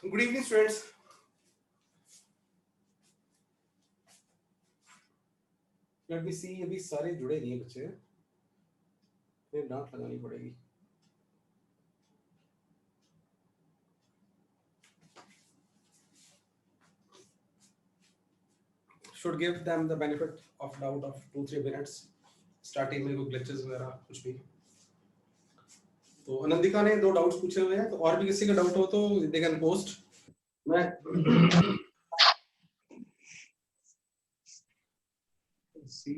Good evening students. Let me see, अभी सारे जुड़े नहीं है बच्चे, फिर डांट लगानी पड़ेगी। Should give them the benefit of doubt of 2-3 minutes. Starting में कोई ग्लिचेस वगैरह कुछ भी। तो अनंतिका ने 2 डाउट्स पूछे हुए हैं, तो और भी किसी का डाउट हो तो दे कैन पोस्ट। मैं सी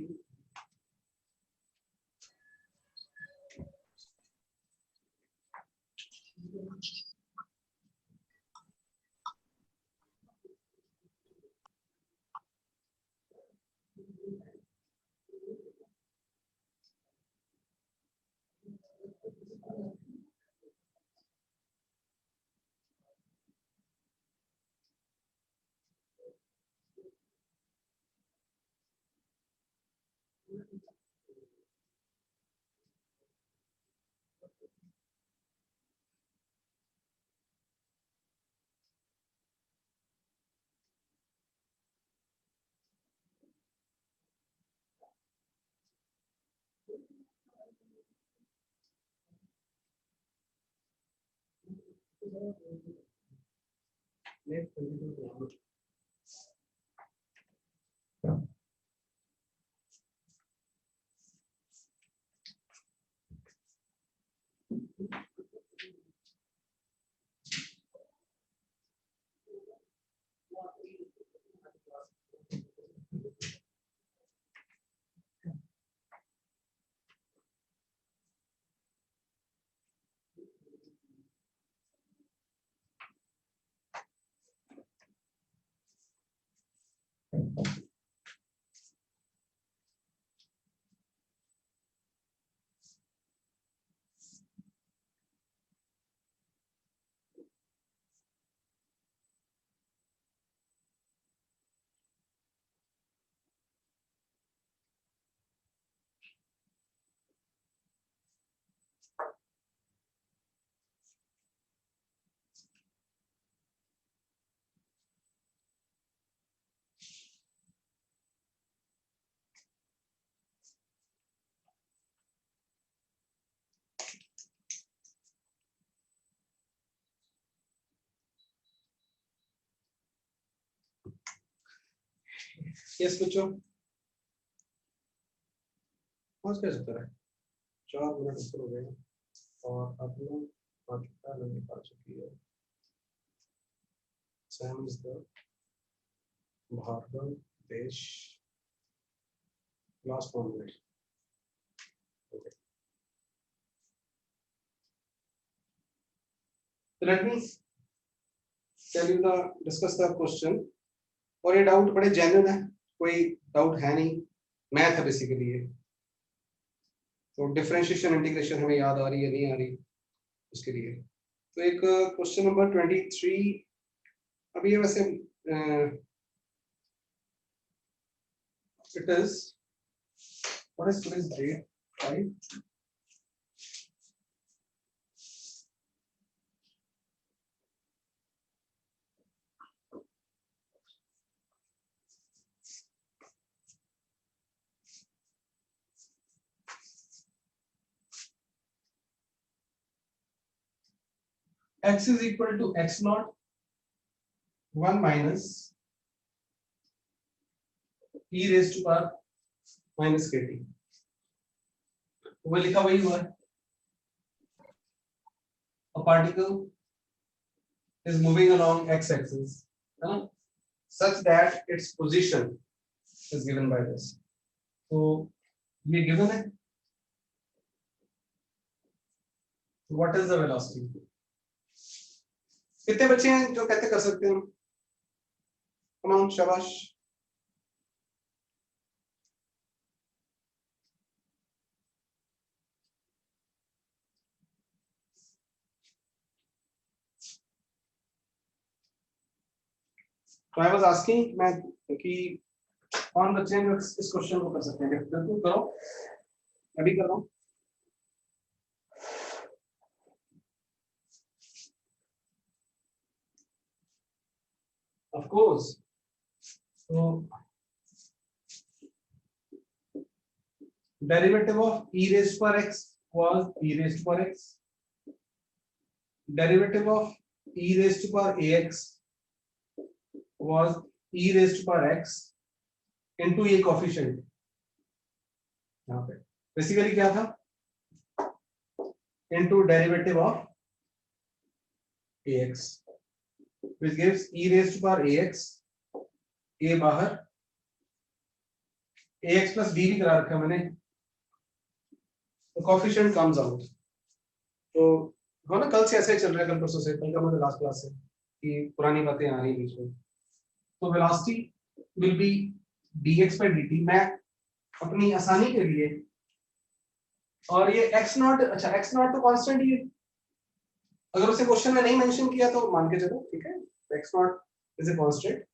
यस बच्चों, आज कैसे करें? 4 मिनट ऊपर हो गए और अब लोग पाकिस्तान में निकाल चुकी है। सैम इज द भार्गव देश last 1 minute. Okay. So let me tell you the discuss the question। और ये डाउट बड़े जेन्युइन है, कोई डाउट है नहीं, मैथ है बेसिकली ये। तो डिफरेंशिएशन इंटीग्रेशन हमें याद आ रही है नहीं आ रही उसके लिए। तो एक क्वेश्चन नंबर 23, अभी ये वैसे it is what is today's date 5। x is equal to x naught 1 minus e raised to power minus kt। वो लिखा वही हुआ है, a particle is moving along x axis such that its position is given by this। तो ये given है, what is the velocity। कितने बच्चे हैं जो कहते कर सकते हैं? कम ऑन, शाबाश। तो आई वाज आस्किंग मैं कि कौन बच्चे हैं जो इस क्वेश्चन को कर सकते हैं? बिल्कुल करो, मैं भी कर रहा हूँ। Of course. तो derivative of e raised per x was e raised per x, derivative of e raised to power ax was e raised to power x into ये कोफिशिएंट यहाँ पे बेसिकली क्या था, into derivative of ax which gives e raised to power ax, a बाहर, ax plus b भी करा रखा है मैंने, तो कोफिशिएंट कम्स आउट। तो हाँ ना, कल से ऐसे चल रहा है, कल परसों से, कल का मतलब लास्ट क्लास से कि पुरानी बातें आ रही बीच में। तो velocity will be dx by dt, मैं अपनी आसानी के लिए, और ये x नॉट, अच्छा x नॉट तो कांस्टेंट ही है, अगर उसे क्वेश्चन में नहीं मेंशन किया तो मान के चलो, ठीक है, x naught is a constant,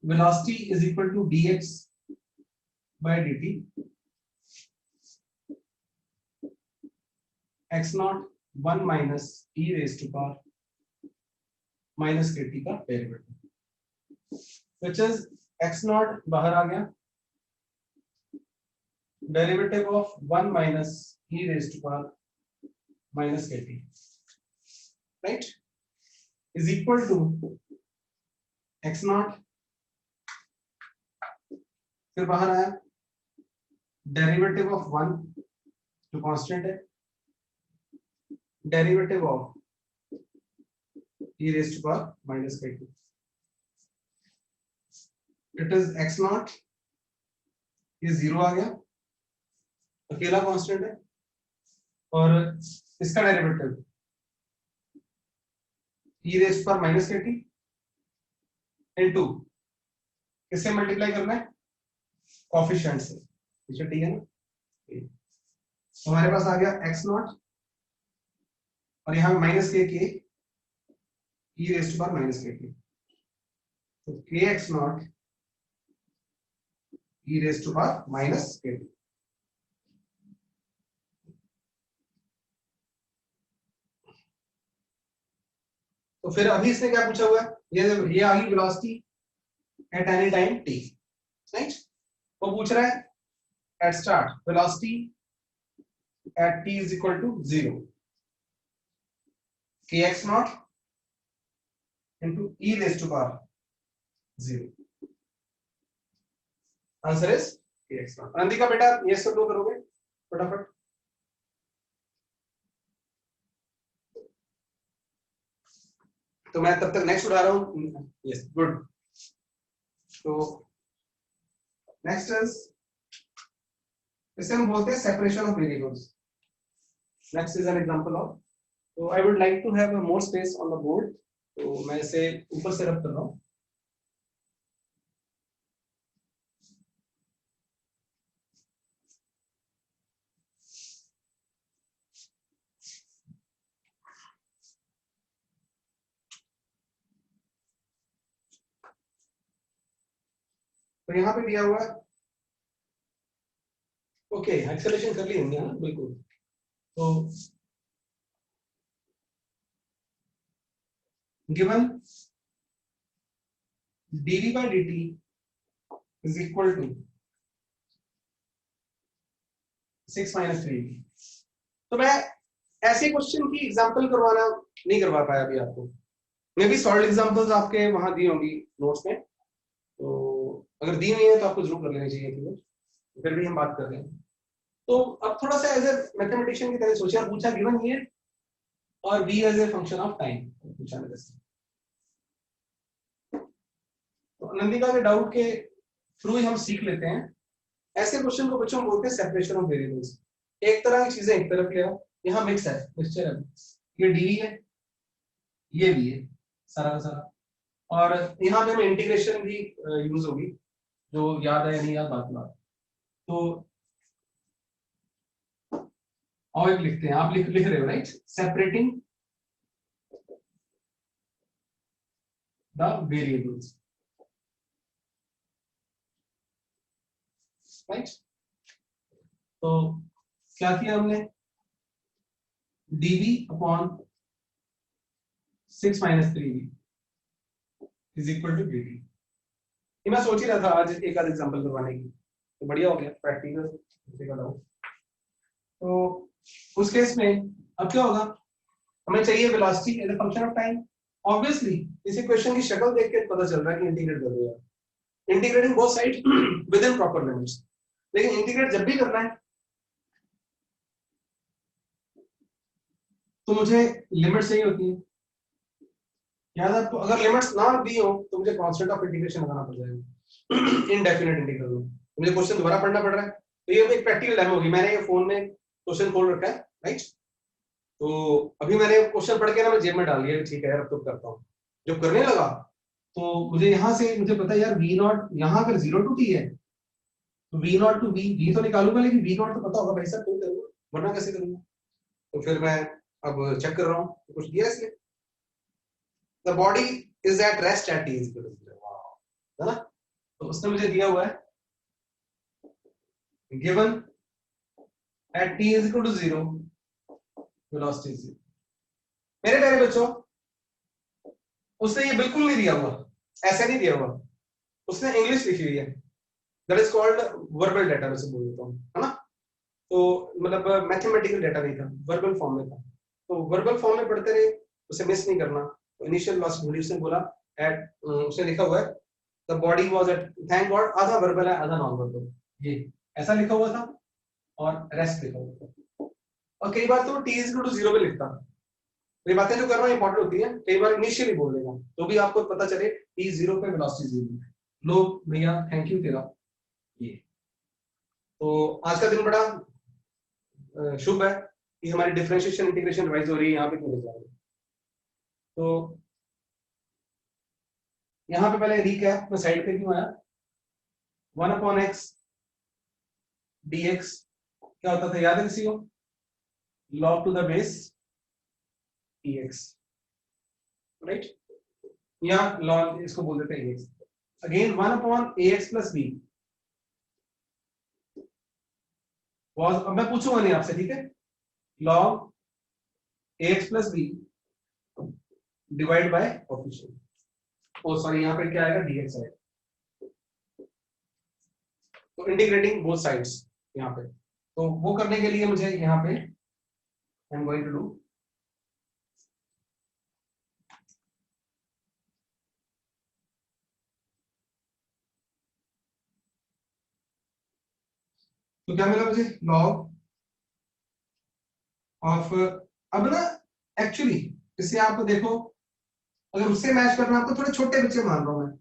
velocity is equal to dx by dt, x नॉट 1 minus e raised to power minus kt का derivative, which is x naught बाहर आ गया, derivative of 1 minus e raised to power minus kt, right, is equal to x naught, फिर बाहर आया derivative of 1 जो constant है, derivative of e raised to power minus kt, it is x not, ये zero आ गया, अकेला constant है, और इसका derivative e raised to power minus kt into किससे मल्टीप्लाई करना है, कोफिशिएंट से, पीछे टी है ना, तो हमारे पास आ गया x नॉट, और यहाँ पे माइनस के e raised to power minus kt, तो kx not e raised to power minus kt। तो फिर अभी इसने क्या पूछा हुआ है, ये आ गई velocity at any time t, right, वो पूछ रहा है at start velocity at t is equal to 0, kx not into e raised to power 0, answer is kx not. Ananthika बेटा ये सब दो करोगे फटाफट, तो मैं तब तक नेक्स्ट उठा रहा हूं, यस गुड। तो नेक्स्ट इज, इसे हम बोलते हैं separation of variables, next is an example of, तो I would like to have more space on the board, तो मैं इसे ऊपर से रख कर रहा हूं, तो यहाँ पे दिया हुआ है, ओके एक्सेलरेशन कर ली होंगे ना, बिल्कुल, तो given dv by dt is equal to 6 minus 3, तो मैं ऐसे क्वेश्चन की एग्जांपल करवाना नहीं करवा पाया अभी आपको, मे भी सॉल्व एग्जांपल्स आपके वहां दी होंगी नोट्स में, तो अगर दी नहीं है तो आपको जरूर कर लेनी चाहिए थी, फिर भी हम बात कर रहे हैं। तो अब थोड़ा सा एज ए मैथमेटिशियन की तरह सोचिए, पूछा गिवन ये और v as a function of time पूछा मेरे से, तो नंदिका के डाउट के थ्रू ही हम सीख लेते हैं, ऐसे क्वेश्चन को बच्चों बोलते हैं सेपरेशन ऑफ वेरिएबल्स, एक तरह की चीजें एक तरफ ले आओ, यहाँ मिक्स है, मिक्सचर है, ये डी है, ये भी है, सारा का सारा, और यहाँ पे हमें इंटीग्रेशन भी यूज होगी, जो याद है या नहीं याद बात, तो और एक लिखते हैं, आप लिख रहे हो right, separating the variables, right, तो क्या किया हमने, dv upon 6 minus 3v is equal to dt। ये मैं सोच ही रहा था आज एक आध एग्जांपल करवाने की, तो बढ़िया हो गया प्रैक्टिकल डाउट। तो उस केस में अब क्या होगा, हमें चाहिए velocity as a function of time. Obviously इस इक्वेशन की शक्ल देख के पता चल रहा है कि इंटीग्रेट कर देगा, integrating both side with in proper limits. लेकिन इंटीग्रेट जब भी करना है तो मुझे लिमिट चाहिए होती है। याद है, तो अगर लिमिट्स ना दी हो तो मुझे कांस्टेंट ऑफ इंटीग्रेशन लगाना पड़ जाएगा इनडेफिनेट इंटीग्रल में। तो मुझे क्वेश्चन दोबारा पढ़ना पड़ रहा है। तो ये एक प्रैक्टिकल डेमो होगी, मैंने ये फोन में क्वेश्चन खोल रखा है, राइट। तो अभी मैंने क्वेश्चन पढ़ के ना मैं जेब में डाल लिया, ठीक है यार अब तो करता हूँ। जब करने लगा तो मुझे यहाँ से मुझे पता है यार वी नॉट, यहाँ अगर 0 to t है तो वी नॉट टू वी तो निकालूंगा, लेकिन वी नॉट तो पता होगा भाई साहब, तो करूंगा, वरना कैसे करूंगा। तो फिर मैं अब चेक कर रहा हूँ कुछ दिया इसने, the body is at rest at t is equal to 0, है ना। तो उसने मुझे दिया हुआ है given at t is equal to 0 velocity 0। मेरे प्यारे बच्चों, उसने ये बिल्कुल नहीं दिया हुआ, ऐसा नहीं दिया हुआ, उसने इंग्लिश लिखी हुई है, that is called verbal data, मैं बोल देता हूँ, है ना। तो मतलब मैथमेटिकल डाटा नहीं था, वर्बल फॉर्म में था। तो वर्बल फॉर्म में पढ़ते रहे, उसे मिस नहीं करना। तो इनिशियल लॉस्ट ढूंढी, उसने बोला एट, उसने लिखा हुआ है the body was at, thank God आधा वर्बल है आधा नॉन वर्बल, ये ऐसा लिखा हुआ था और रेस्ट लिखा हुआ था। और कई बार तो टी इज इक्वल टू 0 पे लिखता। तो ये बातें जो कर रहा हूँ इंपॉर्टेंट होती है, कई बार इनिशियली बोल देगा तो भी आपको पता चले टी 0 पे वेलोसिटी 0। लो भैया थैंक यू तेरा। ये तो आज का दिन बड़ा शुभ है कि हमारी डिफरेंशिएशन इंटीग्रेशन रिवाइज हो रही है, यहाँ पे क्यों जा रही है। तो यहाँ पे पहले रीकैप, मैं साइड पे क्यों आया, 1/x dx क्या होता था याद है किसी को, log to the base dx, right, या log इसको बोल देते हैं ax। Again 1/ax plus b was, अब मैं पूछूंगा नहीं आपसे, ठीक है, log ax plus b divide by coefficient, oh sorry यहाँ पे क्या आएगा dx आएगा। तो इंटीग्रेटिंग बोथ साइड्स यहाँ पे, तो वो करने के लिए मुझे यहाँ पे I am going to do, तो क्या मिला मुझे लॉग ऑफ, अब ना एक्चुअली इसे आप देखो, अगर उससे मैच करना, आपको थोड़े छोटे बच्चे मान रहा हूं मैं,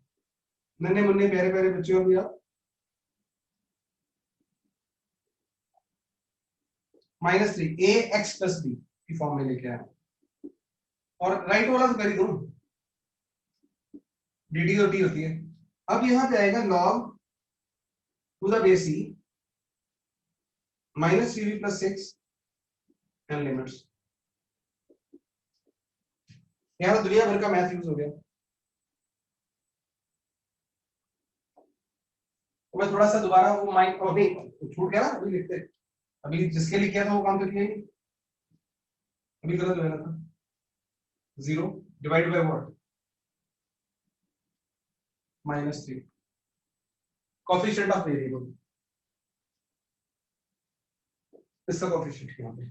नन्हे मुन्ने प्यारे प्यारे बच्चे हो भी आप, -3 ए एक्स प्लस बी की फॉर्म में लेके आया, और राइट वाला तो कर ही दूं, डी डी और टी होती है। अब यहाँ पे आएगा log to the base E -3b plus 6 and limits. यहाँ दुनिया भर का मैथ यूज हो गया, तो मैं थोड़ा सा दोबारा वो माइंड, अभी छूट गया ना, अभी लिखते, अभी जिसके लिए किया था वो काम तो किया ही नहीं, अभी गलत हो गया था। 0 divide by what, -3 coefficient of variable, इसका कोफिशिएंट यहाँ पे,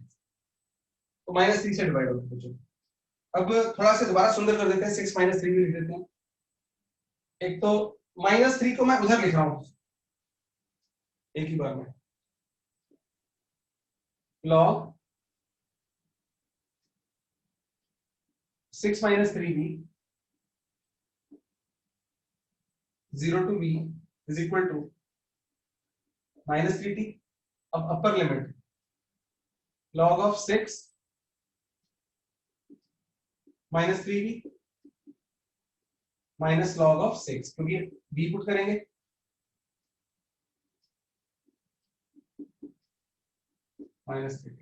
तो -3 से डिवाइड होता है। अब थोड़ा सा दोबारा सुंदर कर देते हैं, 6 -3 भी लिख देते हैं। एक तो -3 को मैं उधर लिख रहा हूं एक ही बार में, log 6 -3b 0 to b is equal to -3t। अब upper limit log of 6 -3b minus log of 6, क्योंकि b पुट करेंगे -3।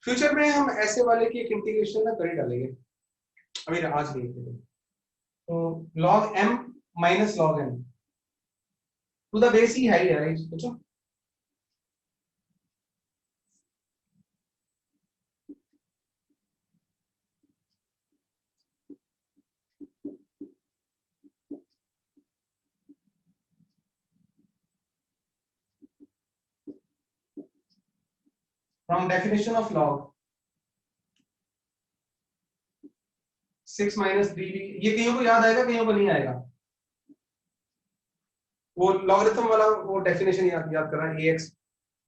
फ्यूचर में हम ऐसे वाले की एक इंटीग्रेशन ना कर ही डालेंगे, अभी आज नहीं करेंगे। तो log m minus log n to the base ही है यार, पूछो। From definition of log 6 minus 3b, ये कईयों को याद आएगा, कईयों को नहीं आएगा। वो लॉगरिथम वाला वो डेफिनेशन याद कर रहा है, ax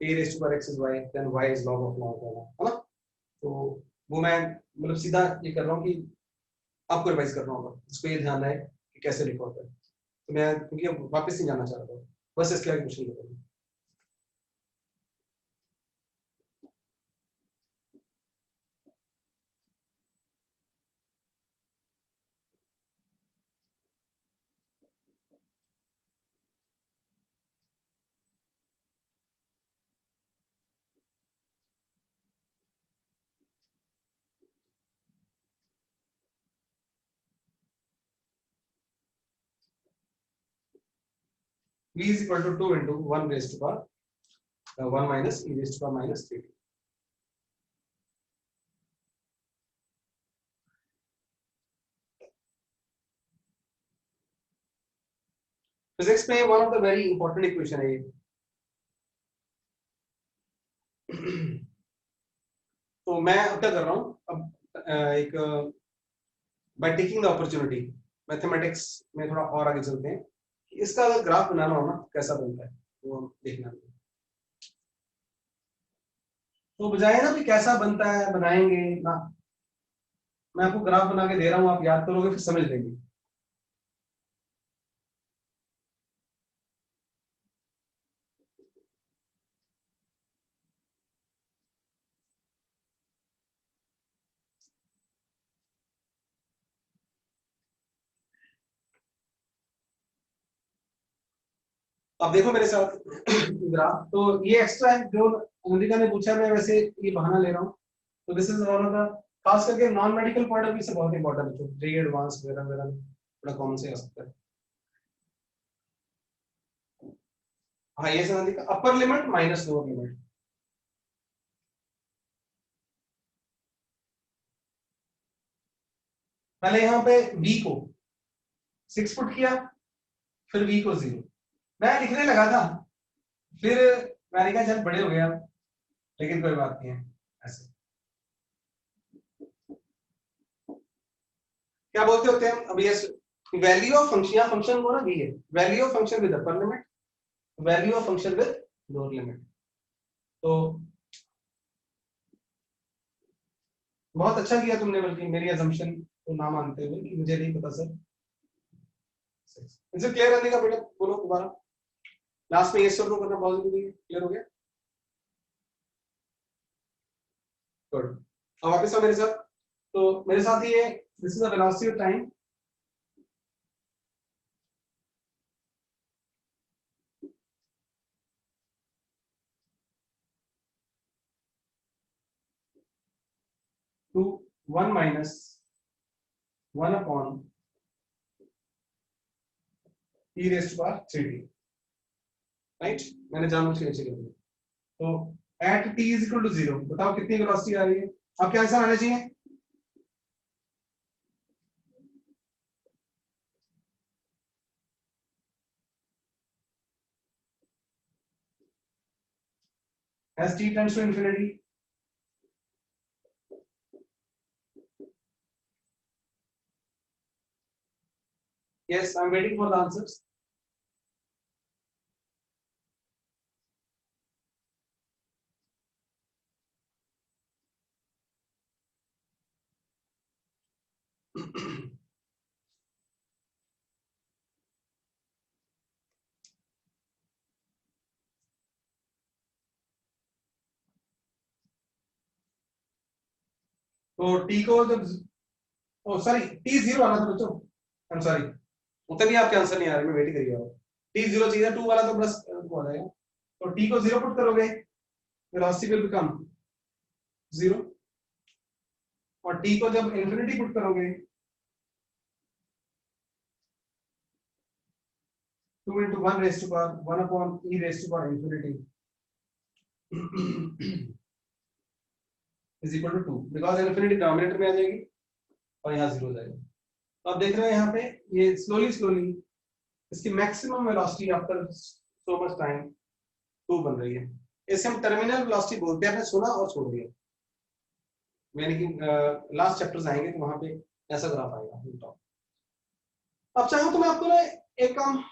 a raised to power x is y then y is log of log है ना। तो वो मैं मतलब सीधा ये कर रहा हूँ कि आपको रिवाइज करना होगा, इसको ये ध्यान रहे कि कैसे लिखा होता है। तो मैं क्योंकि अब वापस नहीं जाना चाह रहा था, बस इसके आगे कुछ नहीं करूँगा। v is equal to 2 into 1 raised to power 1 minus e raised to power minus 3t। Physics में one of the very important equation है ये। तो मैं अब क्या कर रहा हूँ, अब एक by taking the opportunity mathematics में थोड़ा और आगे चलते हैं। इसका अगर ग्राफ बनाना हो ना कैसा बनता है वो देखना। तो बजाय ना कि कैसा बनता है बनाएंगे ना, मैं आपको ग्राफ बना के दे रहा हूँ, आप याद करोगे फिर समझ लेंगे। अब देखो मेरे साथ ग्राफ, तो ये एक्स्ट्रा है जो अमेरिका ने पूछा, मैं वैसे ये बहाना ले रहा हूँ। तो this is one of the, खास करके non medical point of view से बहुत इंपॉर्टेंट है, प्री एडवांस वगैरह वगैरह थोड़ा कॉमन से आ सकता है। हाँ ये समझ लिया, अपर लिमिट माइनस लोअर लिमिट। पहले यहाँ पे v को 6 पुट किया, फिर v को 0 मैं लिखने लगा था, फिर मैंने कहा चल बड़े हो गया, लेकिन कोई बात नहीं है। ऐसे क्या बोलते होते हैं अब, ये वैल्यू ऑफ फंक्शन या फंक्शन को ना v है, value of function with upper limit, value of function with lower limit. तो बहुत अच्छा किया तुमने, बल्कि मेरी अजम्पशन को ना मानते हुए कि मुझे नहीं पता सर। इनसे क्लियर रहने का बेटा बोलो दोबारा, लास्ट में ये सब करना बहुत जरूरी है। क्लियर हो गया? गुड। अब वापस आओ मेरे साथ, तो मेरे साथ ये this is the velocity of time. Two 1 minus 1 upon e raised to power 3t, right? मैंने जानबूझ के ऐसे कर दिया। तो at t is equal to 0 बताओ कितनी वेलोसिटी आ रही है? अब क्या आंसर आना चाहिए? as t tends to infinity, yes I'm waiting for the answers। तो t को जब, ओ सॉरी t 0 आना था बच्चों, आई एम सॉरी, उतने भी आपके आंसर नहीं आ रहे, मैं वेट करिए। t 0 चाहिए, 2 वाला तो प्लस हो जाएगा। तो t को 0 पुट करोगे, वेलोसिटी विल बिकम 0, और t को जब इंफिनिटी पुट करोगे 2 into 1 raised to power 1 upon e raised to power infinity is equal to 2, because infinity denominator में आ जाएगी और यहाँ 0 हो जाएगा। तो आप देख रहे हैं यहाँ पे ये स्लोली स्लोली इसकी maximum velocity after so much time 2 बन रही है। इसे हम टर्मिनल वेलोसिटी बोलते हैं। आपने सुना और छोड़ दिया, यानी कि लास्ट चैप्टर्स आएंगे तो वहां पे ऐसा ग्राफ आएगा। अब चाहो तो मैं आपको ना एक काम,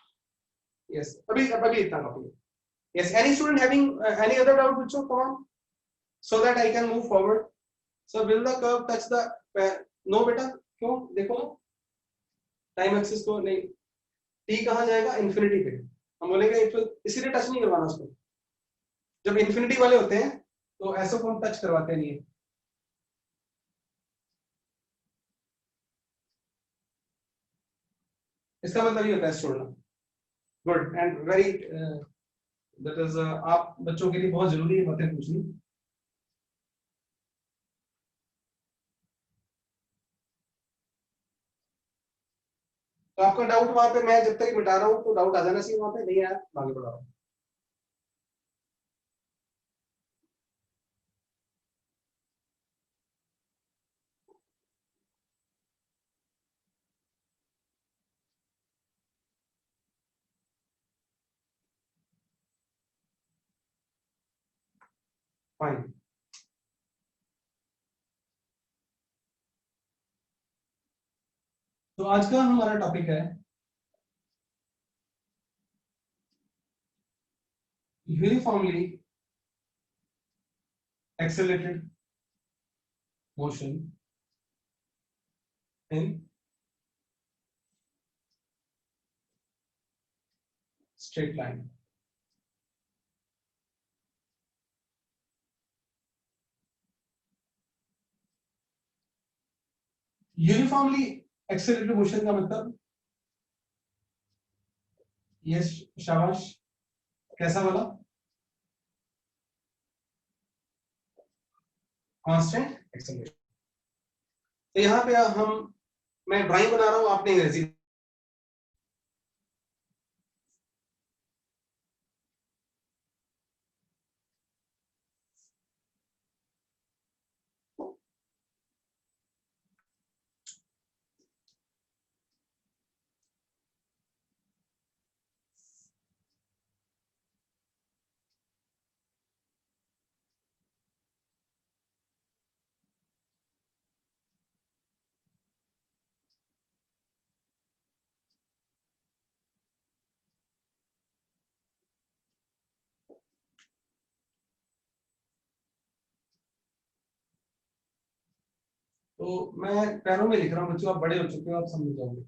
यस अभी इतना काफी है। Yes, any student having any other doubt बच्चों, come on, so that I can move forward. So will the curve touch the, no बेटा, क्यों, देखो टाइम एक्सिस को नहीं, टी कहां जाएगा, इन्फिनिटी पे। हम बोलेंगे इसीलिए टच नहीं करवाना उसको, जब इन्फिनिटी वाले होते हैं तो ऐसा को हम टच करवाते नहीं है। इसका मतलब ये होता है छोड़ना। Good and very, that is, आप बच्चों के लिए बहुत जरूरी है बातें पूछनी। तो आपका डाउट वहां पे मैं जब तक मिटा रहा हूँ तो डाउट आ जाना चाहिए, वहां पे नहीं आया आगे बढ़ा रहा हूँ। फाइन। तो आज का हमारा टॉपिक है uniformly accelerated motion in straight line. Uniformly accelerated motion का मतलब, यस शाबाश, कैसा वाला, कांस्टेंट एक्सेलरेशन। तो यहाँ पे हम, मैं ड्राइंग बना रहा हूँ, आपने अंग्रेजी, तो मैं पैरों में लिख रहा हूँ बच्चों, आप बड़े हो चुके हो, आप समझ जाओगे।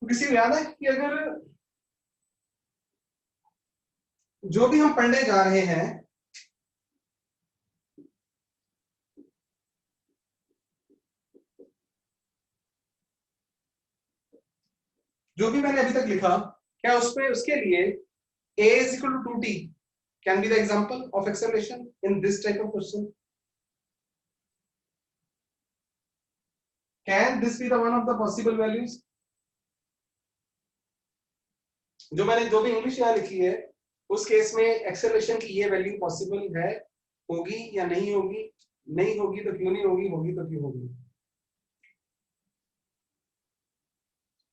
तो किसी को याद है कि अगर जो भी हम पढ़ने जा रहे हैं, जो भी मैंने अभी तक लिखा, क्या उसमें उसके लिए a is equal to 2t can be the example of acceleration in this type of question? Can this be the one of the possible values? जो भी इंग्लिश यहाँ लिखी है, उस केस में एक्सेलरेशन की ये वैल्यू पॉसिबल है, होगी या नहीं होगी, नहीं होगी तो क्यों नहीं होगी, होगी तो क्यों होगी।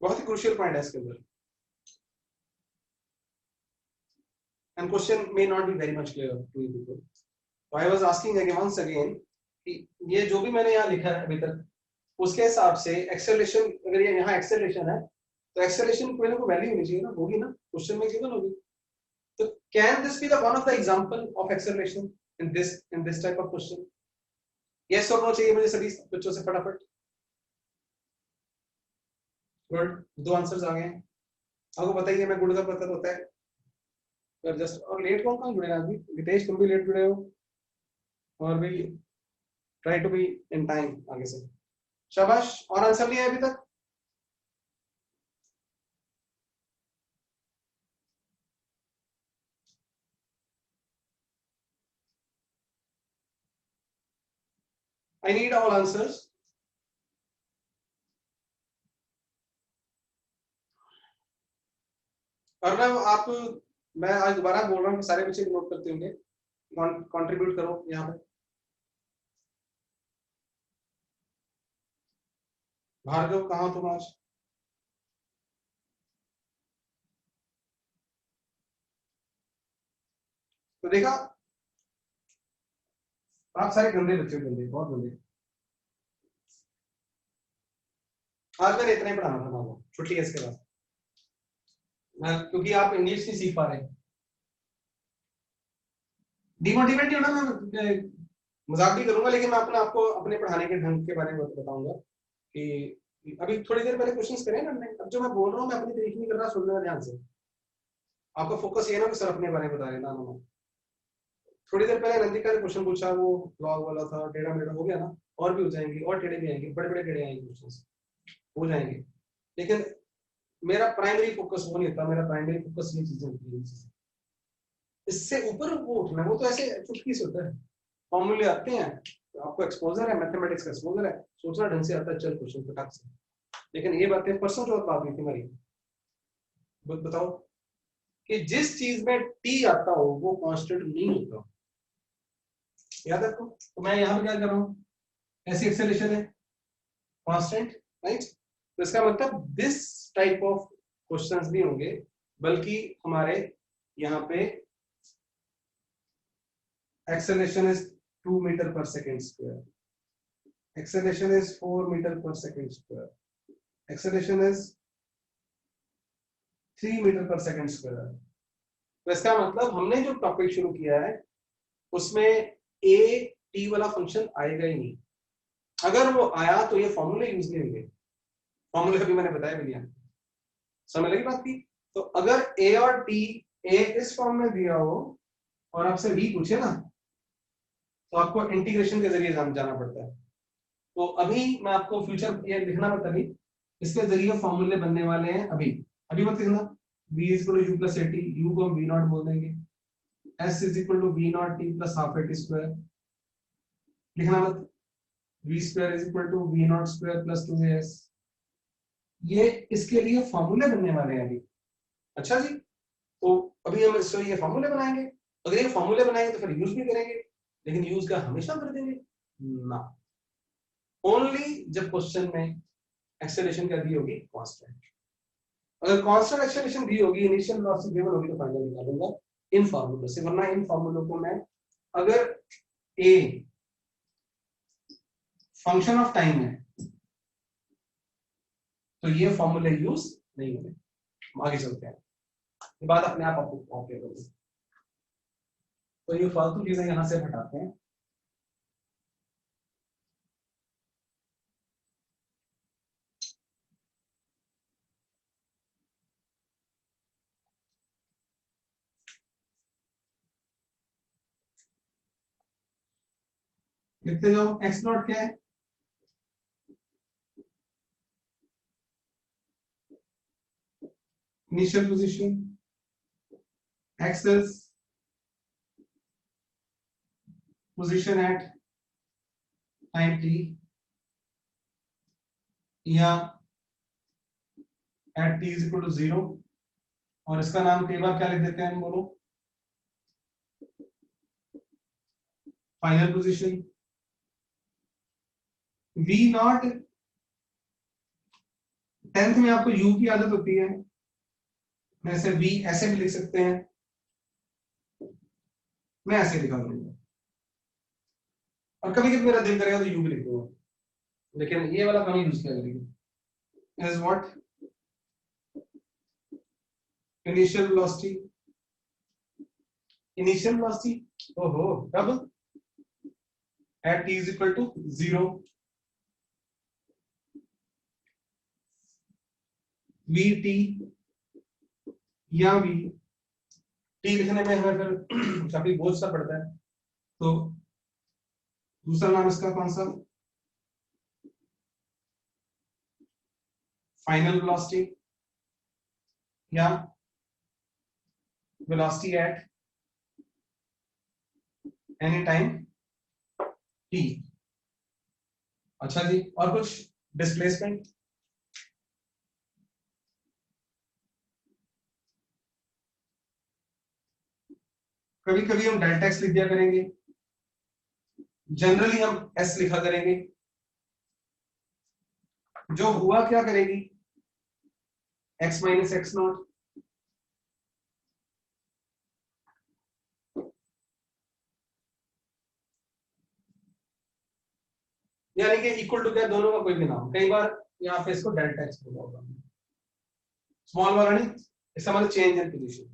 बहुत ही क्रूशियल पॉइंट है इसके अंदर, and question may not be very much clear to you people. So I was asking again once again कि ये जो भी मैंने यहाँ लिखा है अभी तक, उसके हिसाब से एक्सेलरेशन, अगर ये यहाँ एक्सेलरेशन है तो एक्सेलरेशन कोई ना कोई वैल्यू होनी चाहिए ना, होगी ना, क्वेश्चन में गिवन होगी। तो can this be the one of the example of acceleration in this type of question? Yes और नो चाहिए मुझे सभी बच्चों से फटाफट। गुड, 2 आंसर्स आ गए। आपको बताइए मैं गुड का पता होता है पर जस्ट, और लेट कौन जुड़े अभी? रितेश तुम भी लेट जुड़े हो, और भी try to be in time आगे से। शाबाश, और आंसर नहीं है अभी तक? I need all answers. और ना आप, मैं आज दोबारा बोल रहा हूँ, सारे बच्चे नोट करते होंगे, कंट्रीब्यूट करो यहाँ पे। भार्गव कहाँ हो तुम आज? तो देखा, आप सारे गंदे बच्चे, गंदे, बहुत गंदे। आज मैंने इतना ही पढ़ाना था आपको, छुट्टी है इसके बाद, क्योंकि आप इंग्लिश नहीं सीख पा रहे। डिमोटिवेट नहीं होना, मैं मजाक भी करूंगा, लेकिन मैं अपने आपको अपने पढ़ाने के ढंग के बारे में बताऊंगा कि अभी थोड़ी देर पहले क्वेश्चंस करे ना मैंने, अब जो मैं बोल रहा हूँ मैं अपनी तरीके नहीं कर रहा, सुनने ध्यान से। आपका फोकस ये ना कि सर अपने बारे में बता रहे ना। थोड़ी देर पहले नंदिका ने क्वेश्चन पूछा, वो लॉग वाला था, टेढ़ा मेढ़ा हो गया ना, और भी हो जाएंगे, और टेढ़े भी आएंगे, बड़े बड़े टेढ़े आएंगे, क्वेश्चंस हो जाएंगे। लेकिन मेरा प्राइमरी फोकस वो नहीं होता, मेरा प्राइमरी फोकस ये चीजें होती है। इससे ऊपर वो उठना, वो तो ऐसे चुटकी से होता है, फॉर्मूले आते हैं, आपको एक्सपोजर है, मैथमेटिक्स का एक्सपोजर है, सोचना ढंग से आता है, चल क्वेश्चन फटाक से। लेकिन ये बातें परसों जो बात हुई थी हमारी, बताओ कि जिस चीज में टी आता हो वो कांस्टेंट नहीं होता, याद रखो। तो मैं यहाँ पे क्या कर रहा हूँ, ऐसी एक्सेलेरेशन है कांस्टेंट, राइट? तो इसका मतलब दिस टाइप ऑफ क्वेश्चंस भी होंगे, बल्कि हमारे यहाँ पे acceleration is 2 meter per second square, acceleration is 4 meter per second square, acceleration is 3 meter per second square। तो इसका मतलब हमने जो टॉपिक शुरू किया है उसमें a t वाला फंक्शन आएगा ही नहीं। अगर वो आया तो ये फॉर्मूले यूज नहीं होंगे, फॉर्मूले अभी मैंने बताया भी नहीं, समझ लगी बात की? तो अगर a और t, a इस फॉर्म में दिया हो और आपसे v पूछे ना, तो आपको इंटीग्रेशन के जरिए जाना पड़ता है। तो अभी मैं आपको फ्यूचर ये लिखना मत, अभी इसके जरिए फॉर्मूले बनने वाले हैं, अभी अभी मत लिखना। v is equal to u plus a t, u को हम वी नॉट बोल देंगे, s is equal to v not t plus half a t square, लिखना मत। v square is equal to v naught square plus 2as, ये इसके लिए फॉर्मूले बनने वाले हैं अभी। अच्छा जी, तो अभी हम इससे ये फॉर्मूले बनाएंगे, अगर ये फॉर्मूले बनाएंगे तो फिर यूज भी करेंगे, लेकिन यूज का हमेशा कर देंगे ना, ओनली जब क्वेश्चन में एक्सेलरेशन क्या दी होगी, कांस्टेंट। अगर कांस्टेंट एक्सेलरेशन दी होगी, इनिशियल वेलोसिटी गिवन होगी, तो फाइनल निकालूंगा इन फॉर्मूलों से, वरना इन फॉर्मूलों को मैं, अगर a फंक्शन ऑफ टाइम है तो ये फॉर्मूले यूज नहीं होंगे। आगे चलते हैं, ये बात अपने आप आपको कॉपी करोगे, तो ये फालतू चीजें यहां से हटाते हैं। लिखते जाओ, एक्स नॉट क्या है, initial position, x is position at time t, या at t is equal to 0, और इसका नाम कई बार क्या लिख देते हैं हम, बोलो, final position. v not, 10th में आपको u की आदत होती है, वैसे v ऐसे भी लिख सकते हैं, मैं ऐसे लिखा करूंगा, और कभी कभी मेरा दिल करेगा तो u भी लिख दूंगा, लेकिन ये वाला कम यूज किया करेंगे। Is what initial velocity, initial velocity ओहो कब, at t is equal to 0, vt या v, t लिखने में हमें फिर काफी बोझ सा पड़ता है, तो दूसरा नाम इसका कौन सा, फाइनल वेलोसिटी या velocity at any time t। अच्छा जी, और कुछ, डिस्प्लेसमेंट, कभी कभी हम डेल्टा एक्स लिख दिया करेंगे, जनरली हम s लिखा करेंगे, जो हुआ क्या करेगी, x माइनस एक्स नॉट, यानी कि इक्वल टू क्या, दोनों का कोई भी नाम, कई बार यहाँ पे इसको डेल्टा एक्स बोला होगा, स्मॉल वाला नहीं, इसका मतलब चेंज इन पोजीशन,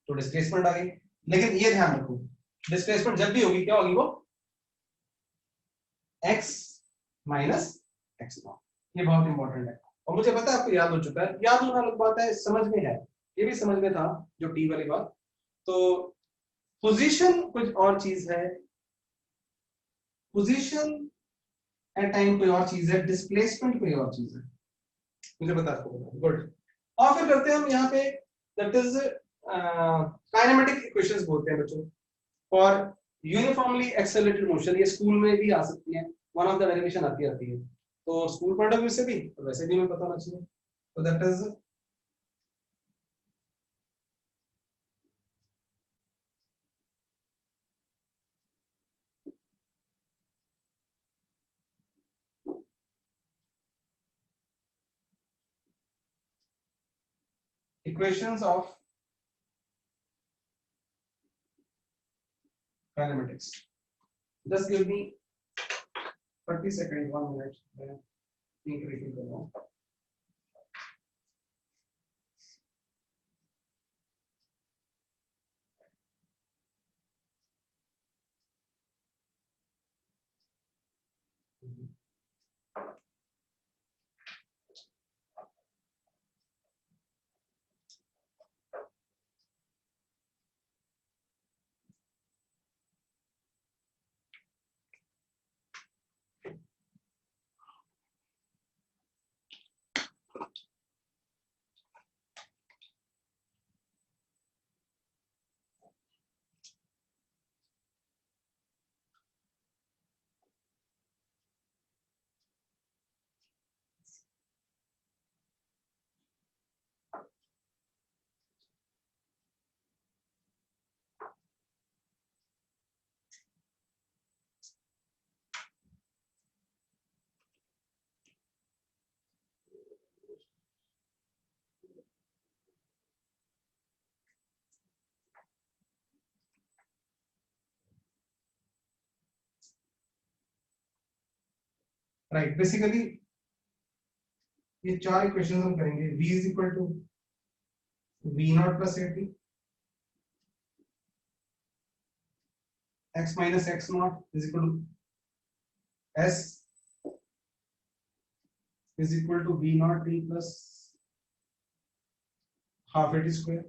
तो डिस्प्लेसमेंट आ गई। लेकिन ये ध्यान रखो, डिस्प्लेसमेंट जब भी होगी क्या होगी, वो x माइनस एक्स नॉट, ये बहुत इंपॉर्टेंट है, और मुझे पता है आपको याद हो चुका है, याद होना अलग बात है, समझ में है, ये भी समझ में था जो टी वाली बात। तो पोजीशन कुछ और चीज है, पोजीशन एट टाइम कोई और चीज है, डिस्प्लेसमेंट कोई और चीज है, मुझे पता है आपको पता, गुड। और फिर करते हैं हम यहाँ पे, दैट इज काइनेमेटिक इक्वेशंस बोलते हैं बच्चों, फॉर यूनिफॉर्मली एक्सेलरेटेड मोशन, ये स्कूल में भी आ सकती है, वन ऑफ द डेरिवेशन आती है, तो स्कूल पॉइंट ऑफ व्यू से भी और वैसे भी हमें पता होना चाहिए, तो that is equations of kinematics. Just give me 30 seconds, 1 minute. मैं think refill कर रहा हूँ। राइट, बेसिकली ये चार इक्वेशंस हम करेंगे, v is equal to v naught plus a t, x minus x not is equal to s is equal to v naught t plus half a t square,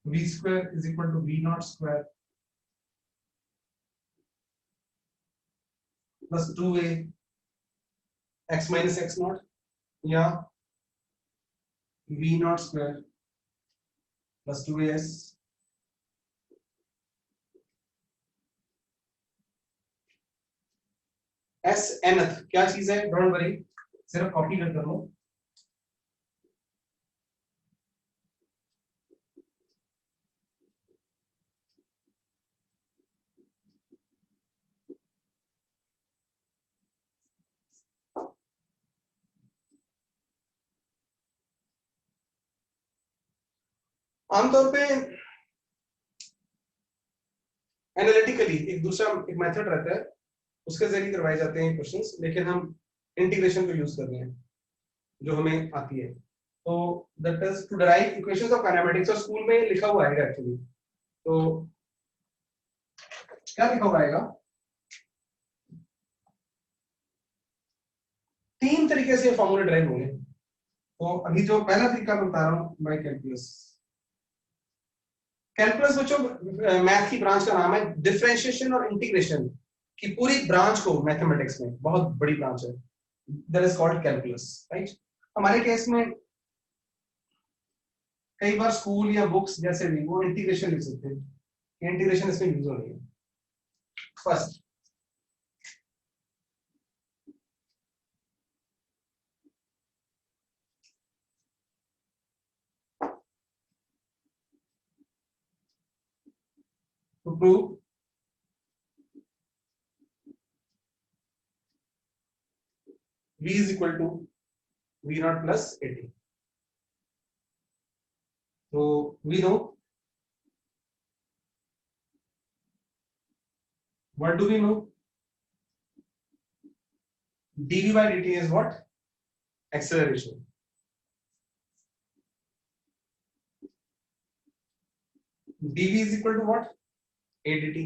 v square is equal to v naught square plus 2a x minus x naught, या v naught square plus 2as s nth क्या चीज है, don't worry, सिर्फ copy कर लो। आमतौर पे analytically एक दूसरा एक मेथड रहता है, उसके जरिए करवाए जाते हैं क्वेश्चंस, लेकिन हम इंटीग्रेशन को यूज कर रहे हैं। जो हमें आती है। तो that is to derive equations of kinematics, और स्कूल में लिखा हुआ है एक्चुअली। तो क्या लिखा हुआ है, 3 तरीके से फॉर्मूले ड्राइव होंगे। तो अभी जो पहला तरीका बता रहा हूं, बाय कैलकुलस। कैलकुलस बच्चों मैथ की ब्रांच का नाम है, डिफरेंशिएशन और इंटीग्रेशन की पूरी ब्रांच को मैथमेटिक्स में, बहुत बड़ी ब्रांच है, that is called calculus, right. हमारे केस में कई बार स्कूल या बुक्स जैसे भी वो इंटीग्रेशन लिख सकते हैं, इंटीग्रेशन इसमें यूज हो रही है। First, to prove v is equal to v naught plus 80. So we know, what do we know? dv by dt is what? Acceleration. dv is equal to what? a dt.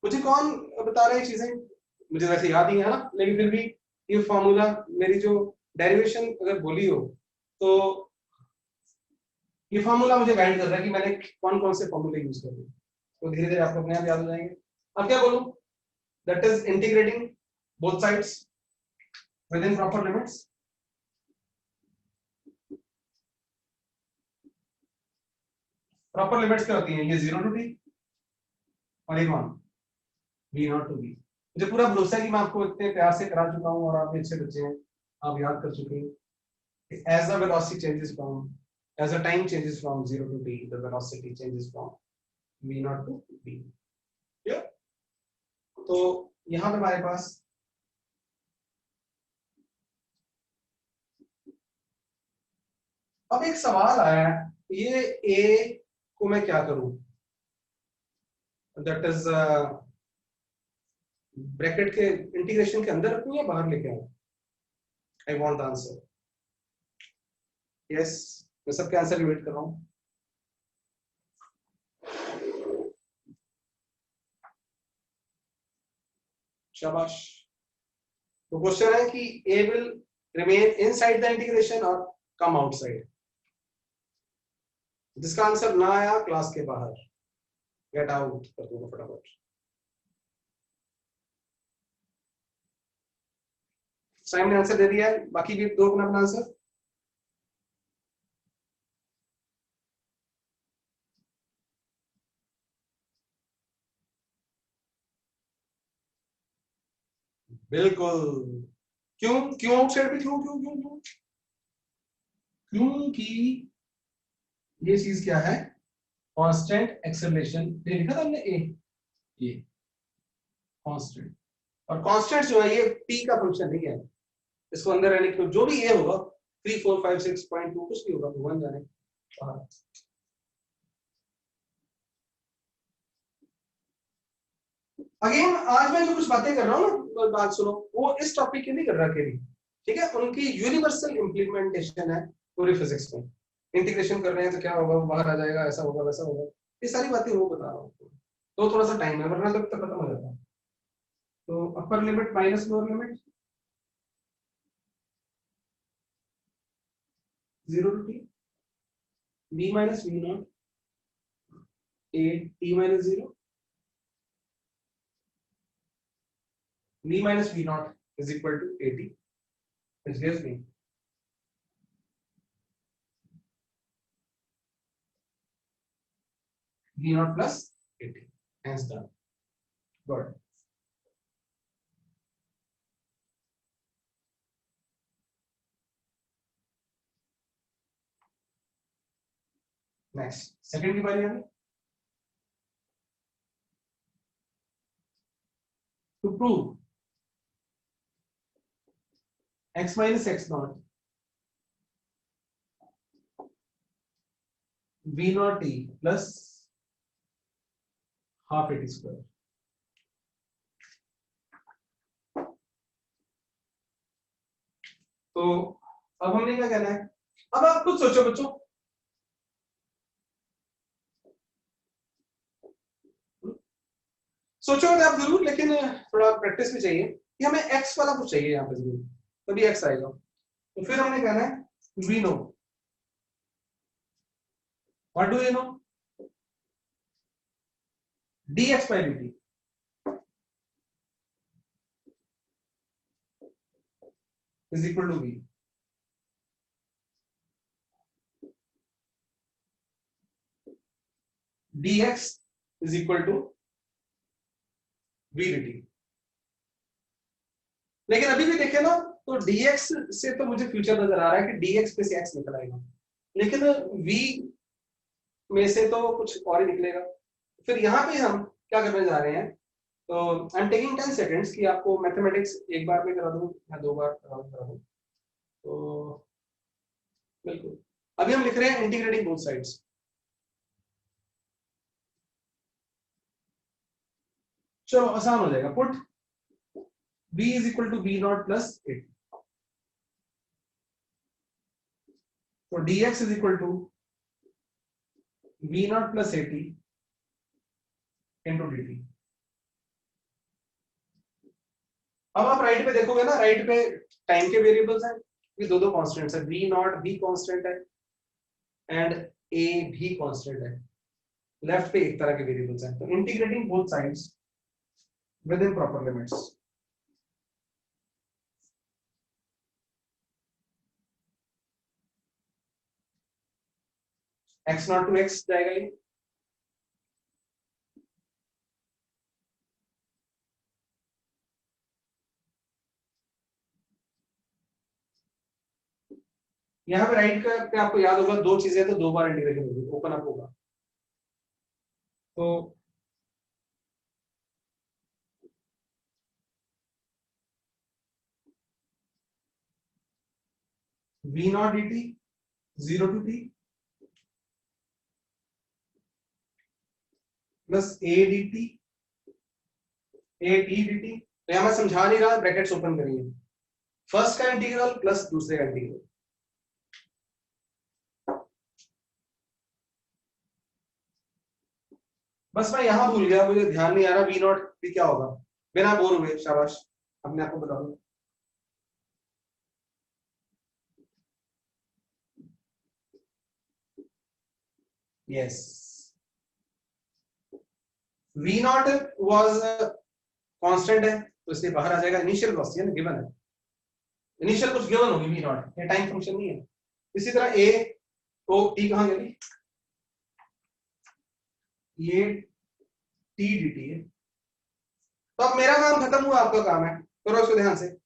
मुझे कौन बता रहे हैं चीजें, मुझे वैसे याद ही है ना, लेकिन फिर भी ये फॉर्मूला, मेरी जो डेरिवेशन अगर बोली हो तो ये फॉर्मूला मुझे गाइड कर रहा है कि मैंने कौन कौन से फॉर्मूले यूज कर दिए। तो धीरे धीरे आपको अपने आप याद हो जाएंगे। अब क्या बोलूं, that is integrating both sides with in proper limits. Proper limits क्या होती हैं, ये 0 टू t और एक 1 v नॉट टू v। मुझे पूरा भरोसा है कि मैं आपको इतने प्यार से करा चुका हूं और आप भी अच्छे बच्चे हैं, आप याद कर चुके हैं। As the velocity changes from, as the time changes from 0 to t, the velocity changes from v naught to v। Clear? तो यहां पे हमारे पास अब एक सवाल आया है, ये a को मैं क्या करूं, दैट इज ब्रैकेट के इंटीग्रेशन के अंदर रखूं या बाहर लेके आऊं? I want the answer. Yes, मैं सबके आंसर वेट कर रहा हूं। शाबाश। तो क्वेश्चन है कि a will remain inside the integration और कम आउटसाइड। जिसका आंसर ना आया क्लास के बाहर, गेट आउट कर दूंगा फटाफट। साइम ने आंसर दे दिया है, बाकी भी दो अपना अपना आंसर। बिल्कुल। क्यों क्यों आउटसाइड पे, क्यों क्यों क्यों क्यों? क्योंकि ये चीज क्या है, कांस्टेंट एक्सेलरेशन। ये लिखा था हमने ए, ये कांस्टेंट, और कांस्टेंट जो है ये p का फंक्शन नहीं है, इसको अंदर रहने की जो भी ये होगा 3 4 5 6.2 कुछ भी होगा, भगवान जाने। अगेन आज मैं जो कुछ बातें कर रहा हूँ ना, बात सुनो, वो इस टॉपिक की नहीं कर रहा अकेली, ठीक है, उनकी यूनिवर्सल इंप्लीमेंटेशन है पूरी फिजिक्स में। इंटीग्रेशन कर रहे हैं तो क्या होगा, बाहर आ जाएगा, ऐसा होगा वैसा होगा, ये सारी बातें वो बता रहा हूँ। तो थोड़ा सा टाइम है, वरना तब तक खत्म हो जाता है। तो upper limit minus lower limit 0 to t, b minus v naught a t minus 0, v minus v naught is equal to a t, which gives me v naught plus 80, hence done. Good. Next, second की बारी है। To prove x minus x naught v naught t plus half a t square। तो अब हमने क्या कहना है, अब आप खुद सोचो बच्चों, सोचोगे आप जरूर, लेकिन थोड़ा प्रैक्टिस भी चाहिए कि हमें एक्स वाला कुछ चाहिए यहाँ पे जरूर, तभी एक्स आएगा। तो फिर हमने कहना है we know, what do you know, dx by dt is equal to v, dx is equal to v dt। लेकिन अभी भी देखें ना, तो dx से तो मुझे फ्यूचर नजर आ रहा है कि dx पे से x निकल आएगा, लेकिन v में से तो कुछ और ही निकलेगा। फिर यहाँ पे हम क्या करने जा रहे हैं, तो आई एम टेकिंग 10 सेकेंड्स कि आपको मैथमेटिक्स एक बार में करा दूं या दो बार करा दूं। तो बिल्कुल, अभी हम लिख रहे हैं इंटीग्रेटिंग बोथ साइड्स। चलो आसान हो जाएगा, put b is equal to b naught plus 8, तो dx is equal to v naught plus 80 into dt। अब आप राइट पे देखोगे ना, राइट पे टाइम के वेरिएबल्स हैं, ये दो कांस्टेंट्स है, v नॉट भी कांस्टेंट है एंड a भी कांस्टेंट है, लेफ्ट पे एक तरह के वेरिएबल्स हैं। तो integrating both sides with in proper limits, x naught to x जाएगा ये, यहाँ पे राइट का पे आपको याद होगा दो चीजें, तो दो बार इंटीग्रेशन होगी, ओपन अप होगा। तो v naught dt 0 to t प्लस a dt a t dt। तो यहाँ मैं समझा नहीं रहा, ब्रैकेट्स ओपन करिए, फर्स्ट का इंटीग्रल प्लस दूसरे का इंटीग्रल। बस मैं यहां भूल गया, मुझे ध्यान नहीं आ रहा वी नॉट भी क्या होगा, बिना बोर हुए, शाबाश, अपने आप को बता दो। Yes, v naught was constant है, तो इसलिए बाहर आ जाएगा, इनिशियल वेलोसिटी है ना, गिवन है, इनिशियल कुछ गिवन होगी वी नॉट, ये टाइम फंक्शन नहीं है। इसी तरह ए तो टी कहां गई, ये टी डी टी है। तो अब मेरा काम खत्म हुआ, आपका काम है, करो इसको ध्यान से।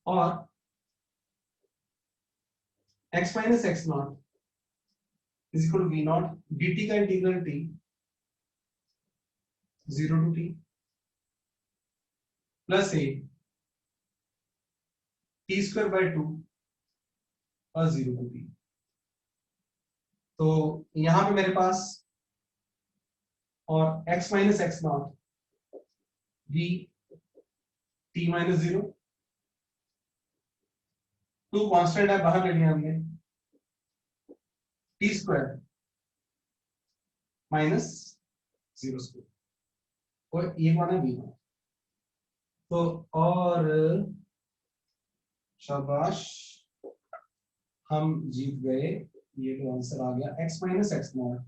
और x minus x not is equal to v naught dt का इंटीग्रल t 0 टू t प्लस a t स्क्वायर बाय 2 और 0 टू t। तो यहां पे मेरे पास, और x minus x not v t minus 0, 2 constant है, बाहर ले लिया हमने, टी स्क्वायर माइनस 0 स्क्वायर, और ये माना वी नॉट। तो और शाबाश, हम जीत गए, ये तो आंसर आ गया, x minus x not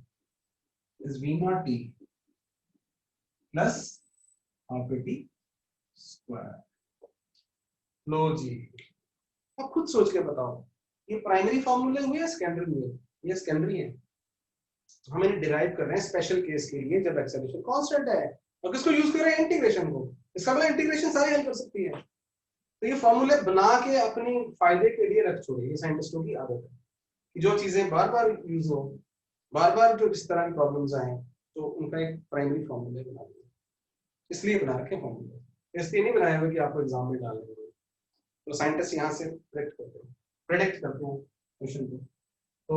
is v not t plus half t square. लो जी, अब खुद सोच के बताओ, ये प्राइमरी फॉर्मूले हुए या सेकेंडरी हुए? ये सेकेंडरी है, हम इन्हें डिराइव कर रहे हैं स्पेशल केस के लिए, जब एक्सेलेरेशन कांस्टेंट है, और किसको यूज कर रहे हैं, इंटीग्रेशन को। इसका मतलब इंटीग्रेशन सारी हल कर सकती है। तो ये फॉर्मूले बना के अपनी फायदे के लिए रख छोड़े, ये साइंटिस्टों की आदत है कि जो चीजें बार बार यूज हो, बार बार जो इस तरह की प्रॉब्लम्स आए तो उनका एक प्राइमरी फॉर्मूले बना दिया, इसलिए बना रखे फॉर्मूले, इसलिए नहीं बनाया हुआ कि आपको एग्जाम में डालने। तो साइंटिस्ट यहाँ से प्रेडिक्ट करते हैं क्वेश्चन को। तो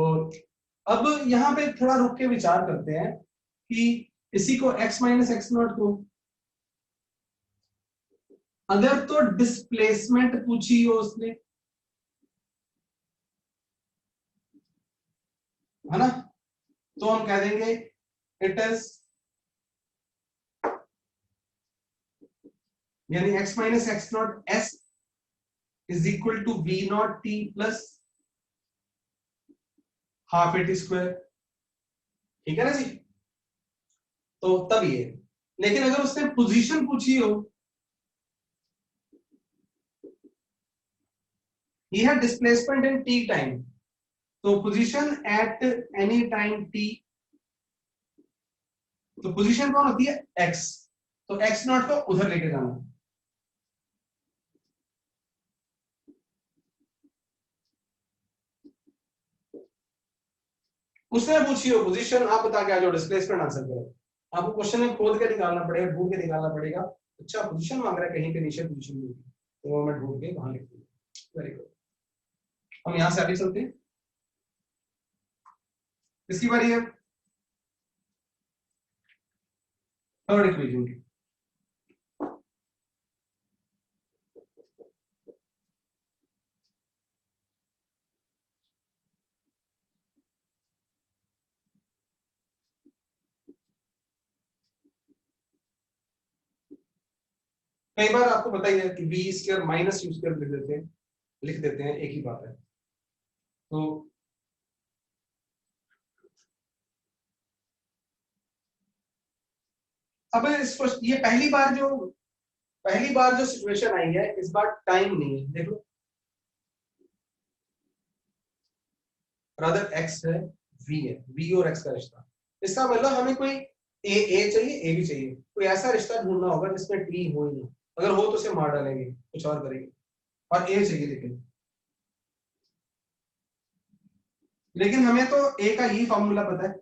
अब यहाँ पे थोड़ा रुक के विचार करते हैं कि इसी को x माइनस एक्स नॉट को अगर तो डिस्प्लेसमेंट पूछी हो उसने, है ना, तो हम कह देंगे इट इज, यानी x minus x naught s is equal to v not t plus half a t square, ठीक है ना जी। तो तब ये, लेकिन अगर उसने पोजीशन पूछी हो, he had displacement in t time, तो position eight any time t, तो पोजीशन कौन होती है x, तो x नॉट को उधर लेके जाना। उसने पूछी हो पोजीशन, आप बता के आ जाओ, डिस्प्लेसमेंट आंसर करो। आपको क्वेश्चन में खोद के निकालना पड़ेगा, ढूंढ के निकालना पड़ेगा। अच्छा पोजीशन मांग रहा है, कहीं पे नीचे पोजीशन मिलेगी, तो वो मैं ढूंढ के वहां लिख दूंगा। वेरी गुड, हम यहां से आगे चलते हैं। किसकी बारी है? थर्ड इक्वेशन की। कई बार आपको पता ही है कि b square minus u square लिख देते हैं, एक ही बात है। तो अब ये पहली बार जो सिचुएशन आई है, इस बार टाइम नहीं है, देख लो, रादर एक्स है, वी है, वी और एक्स का रिश्ता। इसका मतलब हमें कोई ए चाहिए, ए भी चाहिए, कोई ऐसा रिश्ता ढूंढना होगा जिसमें टी हो ही ना, अगर हो तो उसे मार डालेंगे, कुछ और करेंगे, और ए चाहिए। लेकिन हमें तो ए का ही फॉर्मूला पता है।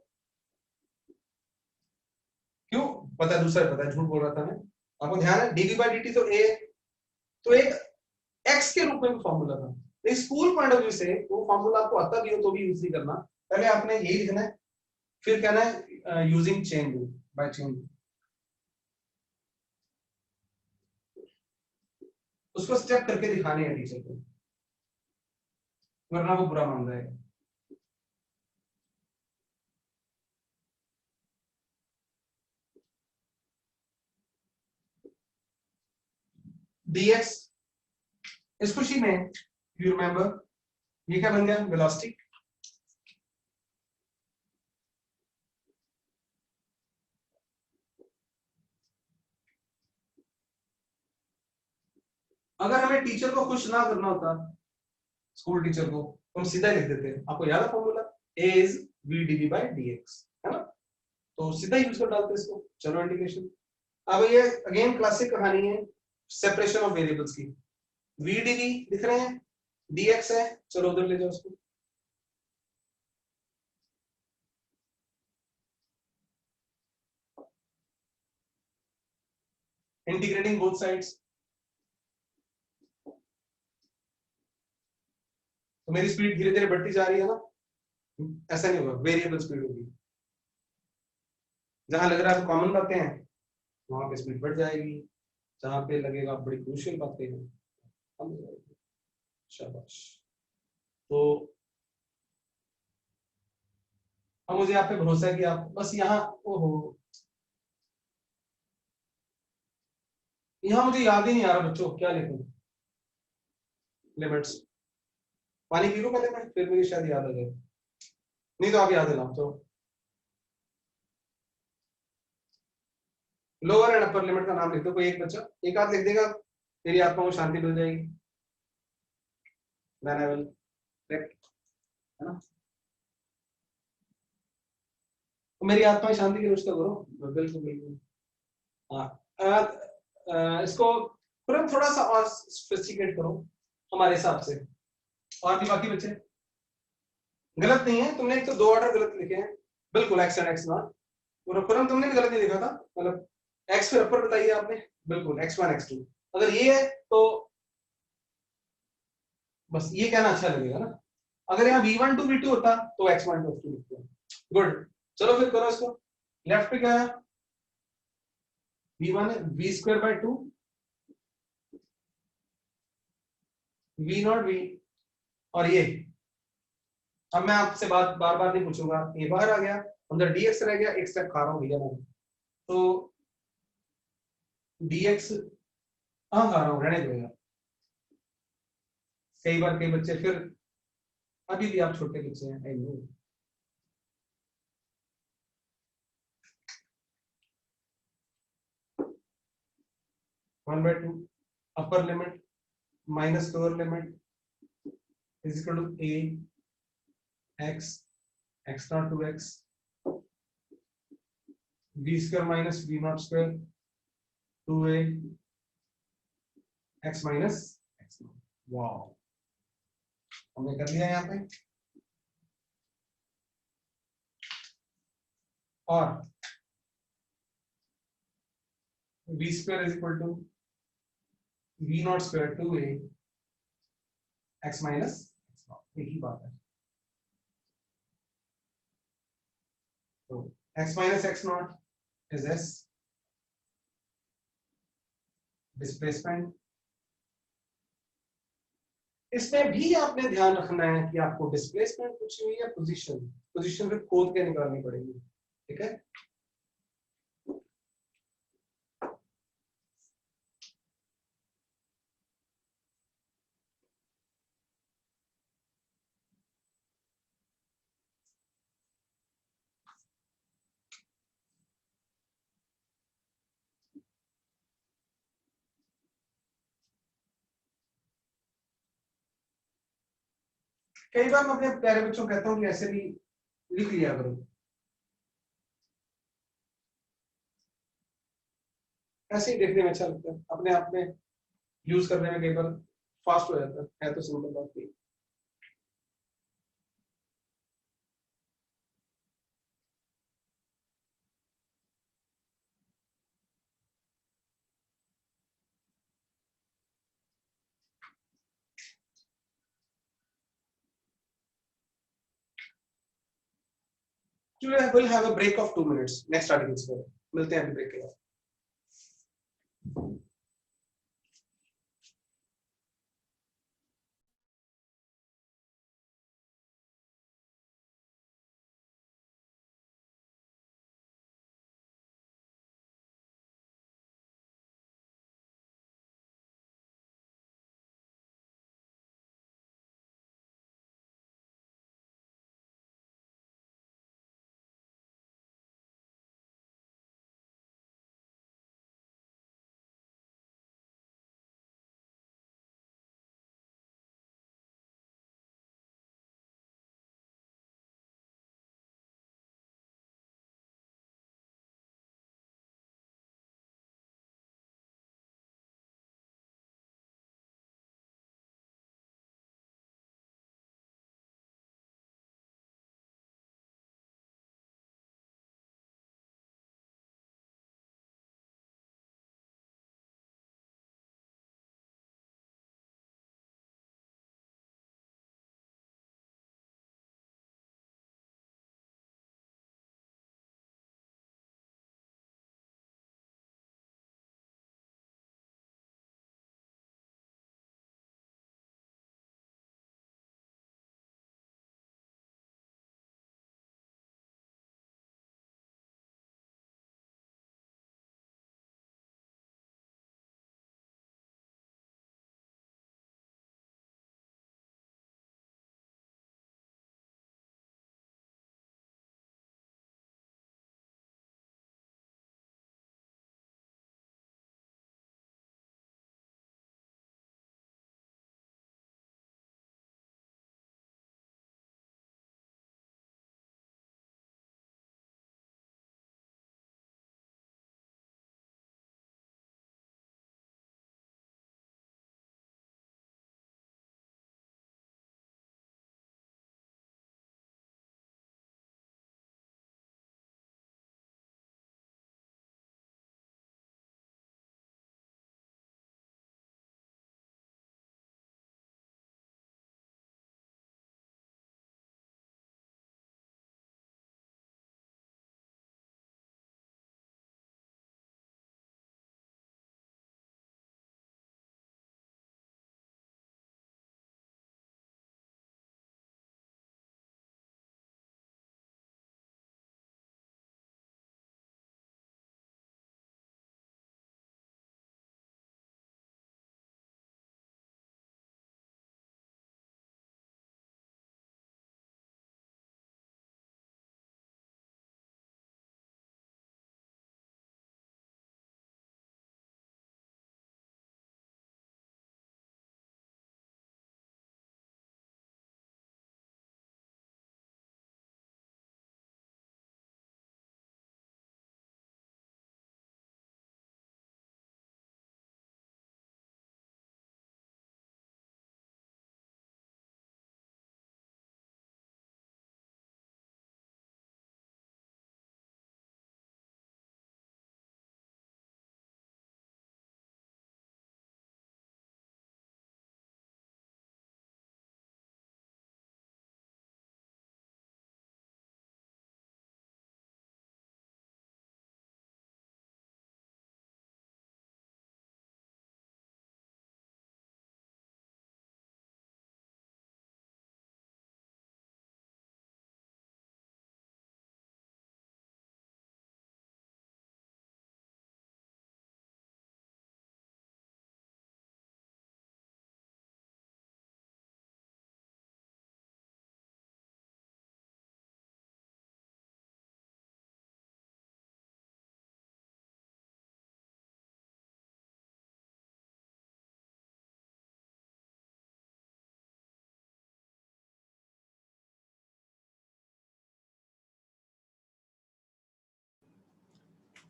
क्यों पता है? दूसरा पता है, झूठ बोल रहा था मैं, आपको ध्यान है, डीवी बाई डी तो ए, तो एक एक्स के रूप में फॉर्मूला था। स्कूल पॉइंट ऑफ व्यू से वो फॉर्मूला आपको आता भी हो तो भी यूज नहीं करना, पहले आपने यही लिखना है, फिर कहना है using chain rule, by chain rule, उसको स्टेप करके दिखाने हैं टीचर को, वरना वो बुरा मान जाएगा। dx, इस खुशी में यू रिमेंबर ये क्या बन गया, वेलोसिटी। अगर हमें टीचर को खुश ना करना होता, स्कूल टीचर को, तो हम सीधा लिख देते हैं, आपको याद है formula, a is v dv by dx, है ना, तो सीधा यूज कर डालते हैं इसको। चलो इंटीग्रेशन। अब ये अगेन क्लासिक कहानी है सेपरेशन ऑफ वेरिएबल्स की, v dv लिख रहे हैं, dx है, चलो उधर ले जाओ उसको। इंटीग्रेटिंग बोथ साइड्स, तो मेरी स्पीड धीरे धीरे बढ़ती जा रही है ना, ऐसा नहीं होगा, वेरिएबल स्पीड होगी, जहां लग रहा है कॉमन बातें हैं वहां पे स्पीड बढ़ जाएगी, जहां पे लगेगा बड़ी क्रूशियल बातें हैं कम हो जाएगी। शाबाश। तो अब मुझे आप पे भरोसा है कि आप बस यहाँ, ओहो, यहाँ मुझे याद ही नहीं आ रहा बच्चों, क्या लिखूं, लिमिट्स, पानी पी लूं पहले मैं, फिर मुझे शायद याद आ जाए, नहीं तो आप याद दिलाओ। तो लोअर एंड अपर लिमिट का नाम लिख दो, कोई एक बच्चा एक आध लिख देगा, मेरी आत्मा को शांति मिल जाएगी, देन आई विल करेक्ट, है ना, तो मेरी आत्मा की शांति की रुष्ट करो, बिल्कुल बिल्कुल। हाँ इसको फिर हम थोड़ा सा और सोफिस्टिकेट करो हमारे हिसाब से। और भी बाकी बच्चे गलत नहीं है, तुमने एक तो 2 ऑर्डर गलत लिखे हैं, बिल्कुल एक्स एंड एक्स नॉट। पुरम तुमने भी गलत नहीं लिखा था, मतलब एक्स फिर अपर बताइए आपने, बिल्कुल x1 x2। अगर ये है तो बस ये कहना अच्छा लगेगा ना। अगर यहाँ v1 to v2 होता तो x1 to x2 लिखते हैं। गुड, चलो फिर करो इसको। लेफ्ट पे क्या है, v1 है v square by 2 v not v, और ये अब मैं आपसे बात बार बार नहीं पूछूंगा, ये बाहर आ गया, अंदर dx रह गया, एक स्टेप खा रहा हूँ भैया मैं, तो dx हाँ खा रहा हूँ, रहने दो यार। कई बार कई बच्चे फिर, अभी भी आप छोटे बच्चे हैं, I know. 1/2 upper limit minus lower limit is equal to a x x naught to x v square minus v naught square 2a x minus x naught. Wow, हमने कर लिया यहाँ पे। और v square is equal to v naught square 2a x minus x naught, यही बात है। तो x minus x naught is s displacement. इसमें भी आपने ध्यान रखना है कि आपको डिस्प्लेसमेंट पूछी हुई है, पोजीशन, पोजीशन फिर खोद के निकालनी पड़ेगी, ठीक है। कई बार मैं अपने प्यारे बच्चों को कहता हूँ कि ऐसे भी लिख लिया करो, ऐसे ही देखने में अच्छा लगता है, अपने आप में यूज करने में कई बार फास्ट हो जाता है तो सिंपल बात नहीं। We'll have a break of 2 minutes. Next articles पर मिलते हैं अभी ब्रेक के बाद।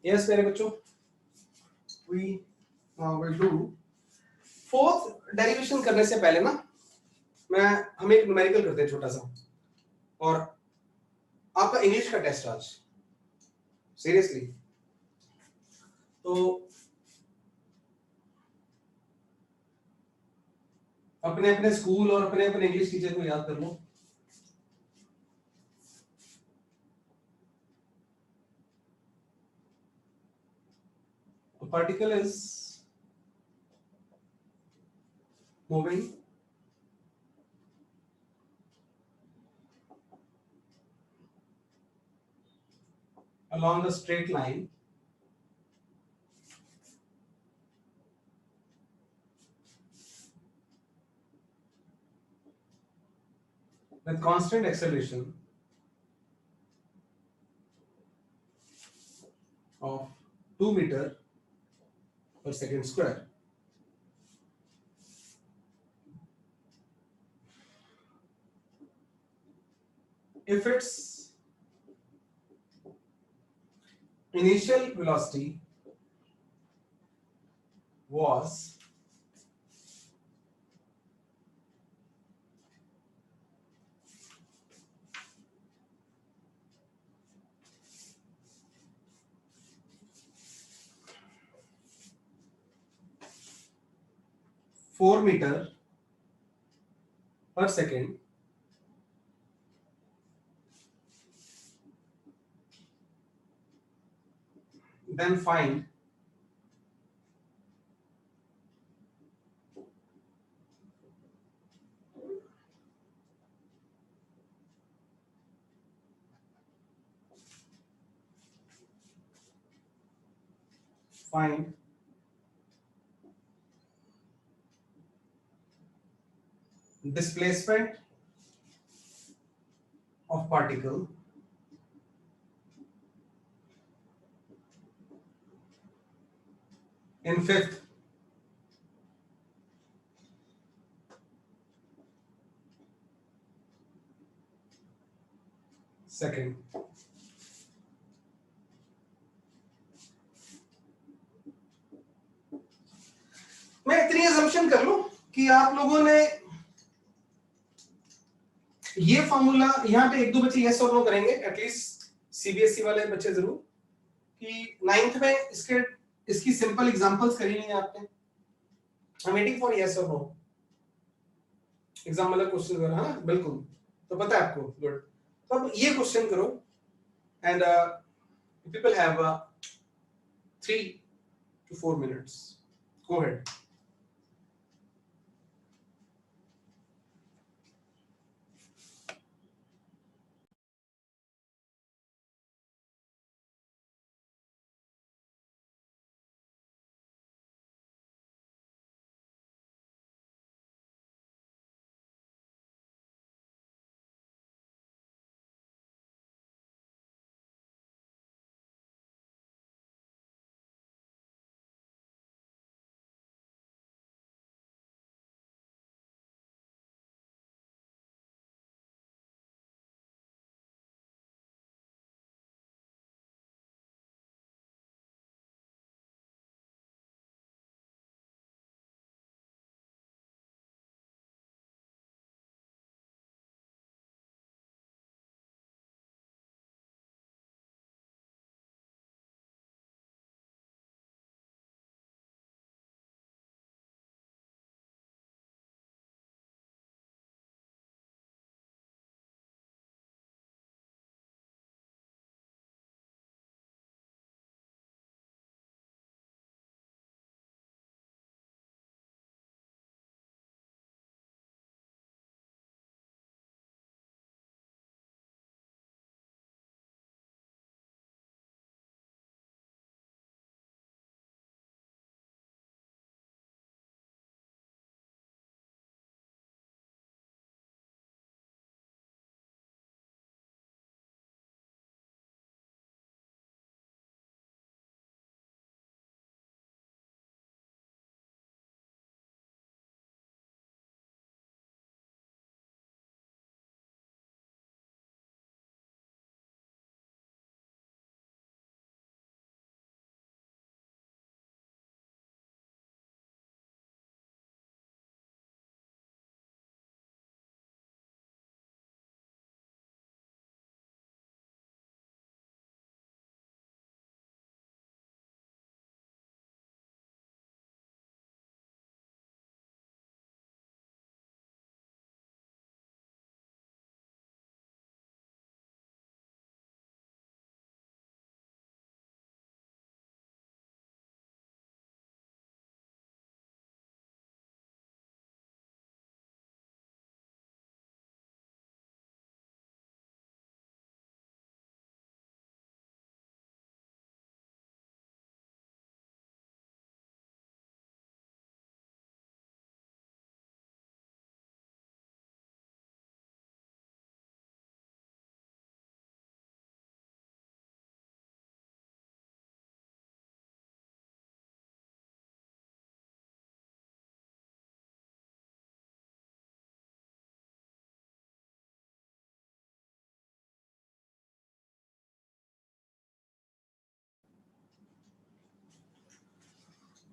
यस मेरे बच्चों, we will do fourth derivation करने से पहले ना मैं हम एक न्यूमेरिकल करते हैं छोटा सा, और आपका इंग्लिश का टेस्ट आज सीरियसली। तो अपने अपने स्कूल और अपने अपने इंग्लिश टीचर को याद कर लो। A particle is moving along a straight line with constant acceleration of 2 meter per second square. If its initial velocity was four meter per second, then find displacement of particle in fifth second. मैं इतनी assumption कर लूं कि आप लोगों ने ये formula, यहाँ पे एक दो बच्चे यस और नो करेंगे, एटलीस्ट सीबीएसई वाले बच्चे जरूर, कि नाइन्थ में इसकी सिंपल एग्जांपल्स करी नहीं आपने। I am waiting for yes और नो एग्जाम वाला क्वेश्चन करो, हाँ बिल्कुल, तो पता है आपको, गुड। तो अब ये क्वेश्चन करो and people have 3 to 4 minutes, go ahead।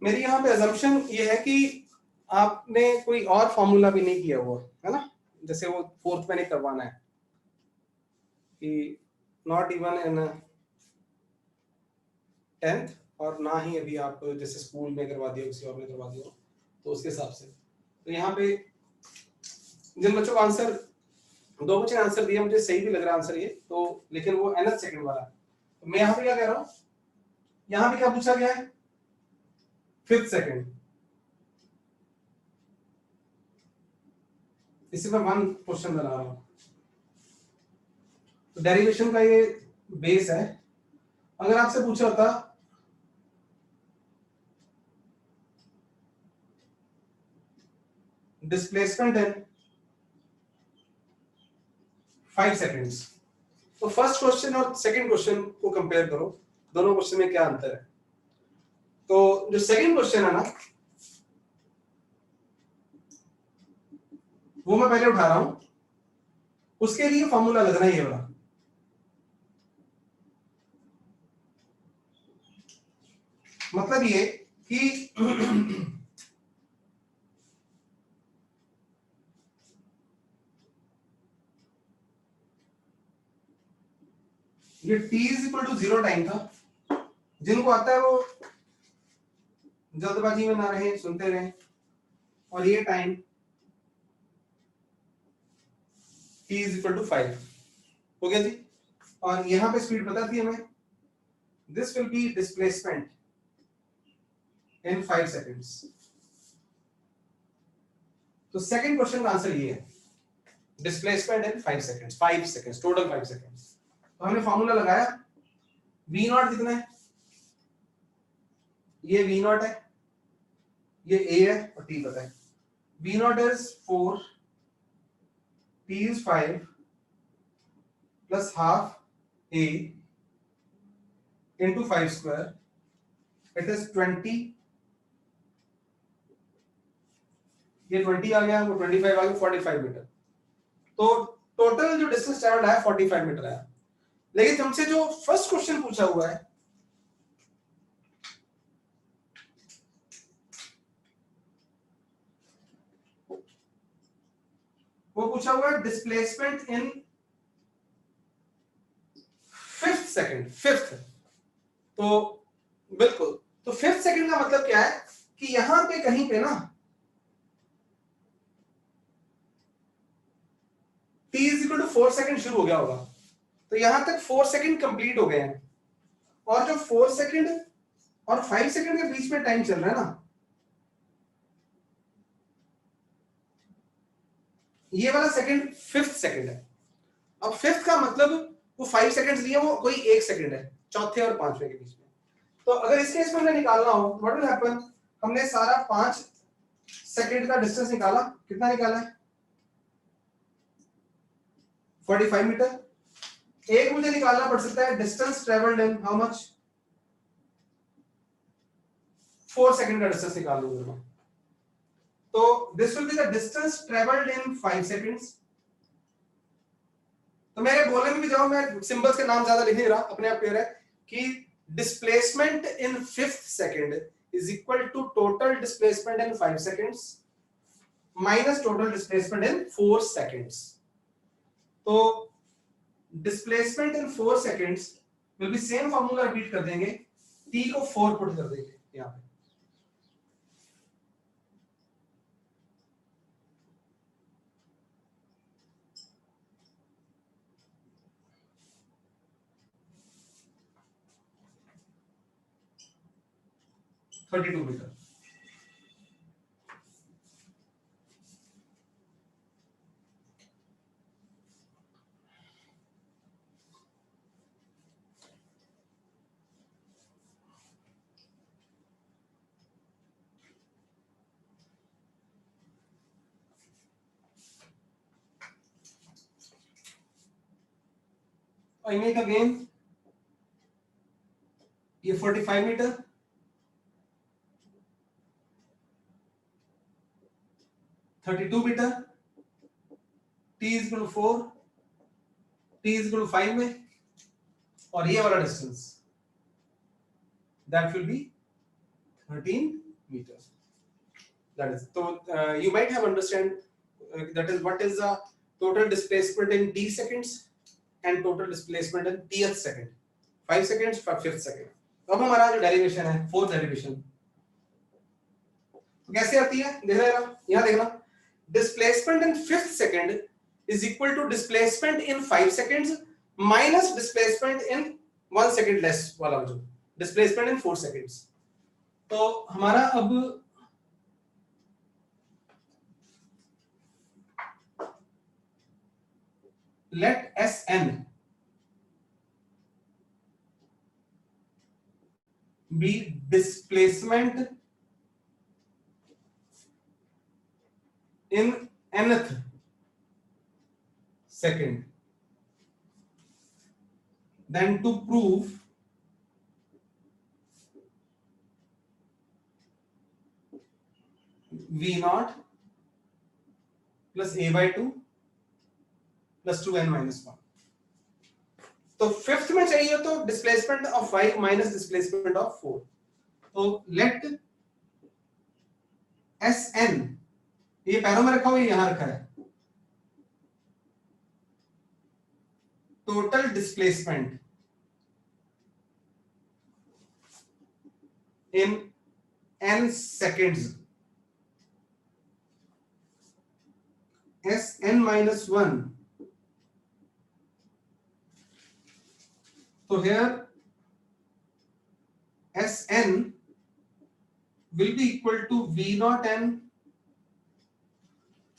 मेरी यहाँ पे assumption ये है कि आपने कोई और फॉर्मूला भी नहीं किया हुआ है ना, जैसे वो फोर्थ में नहीं करवाना है कि नॉट इवन इन 10th, और ना ही अभी आप जैसे स्कूल में करवा दिया, किसी और ने करवा दिया, तो उसके हिसाब से। तो यहाँ पे जिन बच्चों का आंसर, दो बच्चे ने आंसर दिया, मुझे सही भी लग रहा है आंसर ये तो, लेकिन वो nth सेकंड वाला है। तो मैं यहाँ पे क्या कह रहा हूँ, यहाँ पे क्या पूछा गया है, 5th सेकंड। इसी पर 1 क्वेश्चन बना रहा हूँ। तो डेरिवेशन का ये बेस है। अगर आपसे पूछा होता डिस्प्लेसमेंट इन 5 सेकंड्स, तो फर्स्ट क्वेश्चन और सेकंड क्वेश्चन को कंपेयर करो, दोनों क्वेश्चन में क्या अंतर है। तो जो सेकंड क्वेश्चन है ना, वो मैं पहले उठा रहा हूं, उसके लिए फॉर्मूला लगना ही है वाला। मतलब ये कि ये t is equal to 0 time था, जिनको आता है वो जल्दबाजी में ना रहे, सुनते रहे। और ये time t is equal to 5 हो गया जी। और यहां पे स्पीड पता थी हमें, this will be displacement in 5 seconds. तो सेकंड क्वेश्चन का आंसर ये है, displacement in 5 seconds, 5 seconds total 5 seconds. तो हमने फॉर्मूला लगाया, v नॉट कितना है, ये v नॉट है, ये a है और t पता है। v naught is 4, t is 5 plus half a into 5 square, it is 20, ये 20 आ गया, वो 25 आ गया, 45 मीटर। तो टोटल जो डिस्टेंस ट्रैवल्ड है 45 मीटर है। लेकिन तुमसे जो फर्स्ट क्वेश्चन पूछा हुआ है, वो पूछा हुआ है displacement in 5th second, 5th। तो बिल्कुल, तो 5th सेकंड का मतलब क्या है कि यहां पे कहीं पे ना t is equal to 4 second शुरू हो गया होगा। तो यहां तक 4 सेकंड कंप्लीट हो गए हैं, और जो 4 सेकंड और 5 सेकंड के बीच में टाइम चल रहा है ना, ये वाला सेकंड 5th सेकंड है। अब 5th का मतलब वो 5 सेकंड्स लिए, वो कोई 1 सेकंड है चौथे और पांचवें के बीच में। तो अगर इस केस में हमें निकालना हो, व्हाट विल हैपन, हमने सारा 5 सेकंड का डिस्टेंस निकाला, कितना निकाला है 45 मीटर। एक मुझे निकालना पड़ सकता है distance travelled in how much, 4 second का डिस्टेंस निकाल लूंगा मैं। तो this will be the distance travelled in 5 seconds. तो मेरे बोलने में भी जब मैं सिंबल्स के नाम ज्यादा लिख नहीं रहा, अपने आप क्लियर है कि displacement in 5th second is equal to total displacement in 5 seconds minus total displacement in 4 seconds. तो displacement in 4 seconds will be same formula repeat कर देंगे, t को 4 पुट कर देंगे यहां पे। Thirty two metre. और इमेज अगेन ये 45 metre, 32 metre, t is equal to 4, t is equal to 5 में, और ये वाला distance that will be 13 meter. That is, so you might have understand that is what is the total displacement in t seconds and total displacement in tth second, 5 seconds for 5th second. अब हमारा जो derivation है, fourth derivation, तो कैसे आती है, देख रहे हैं यहाँ देखना, displacement in 5th second is equal to displacement in 5 seconds minus displacement in 1 second less वाला जो displacement in 4 seconds. तो हमारा अब let Sn be displacement in nth second. Then to prove V naught plus a by 2 plus 2n minus 1. तो fifth में चाहिए तो displacement of 5 minus displacement of 4. तो लेट Sn, ये पैरों में रखा हुआ है, यहां रखा है, total displacement in n seconds, Sn minus 1. So here Sn will be equal to V naught n,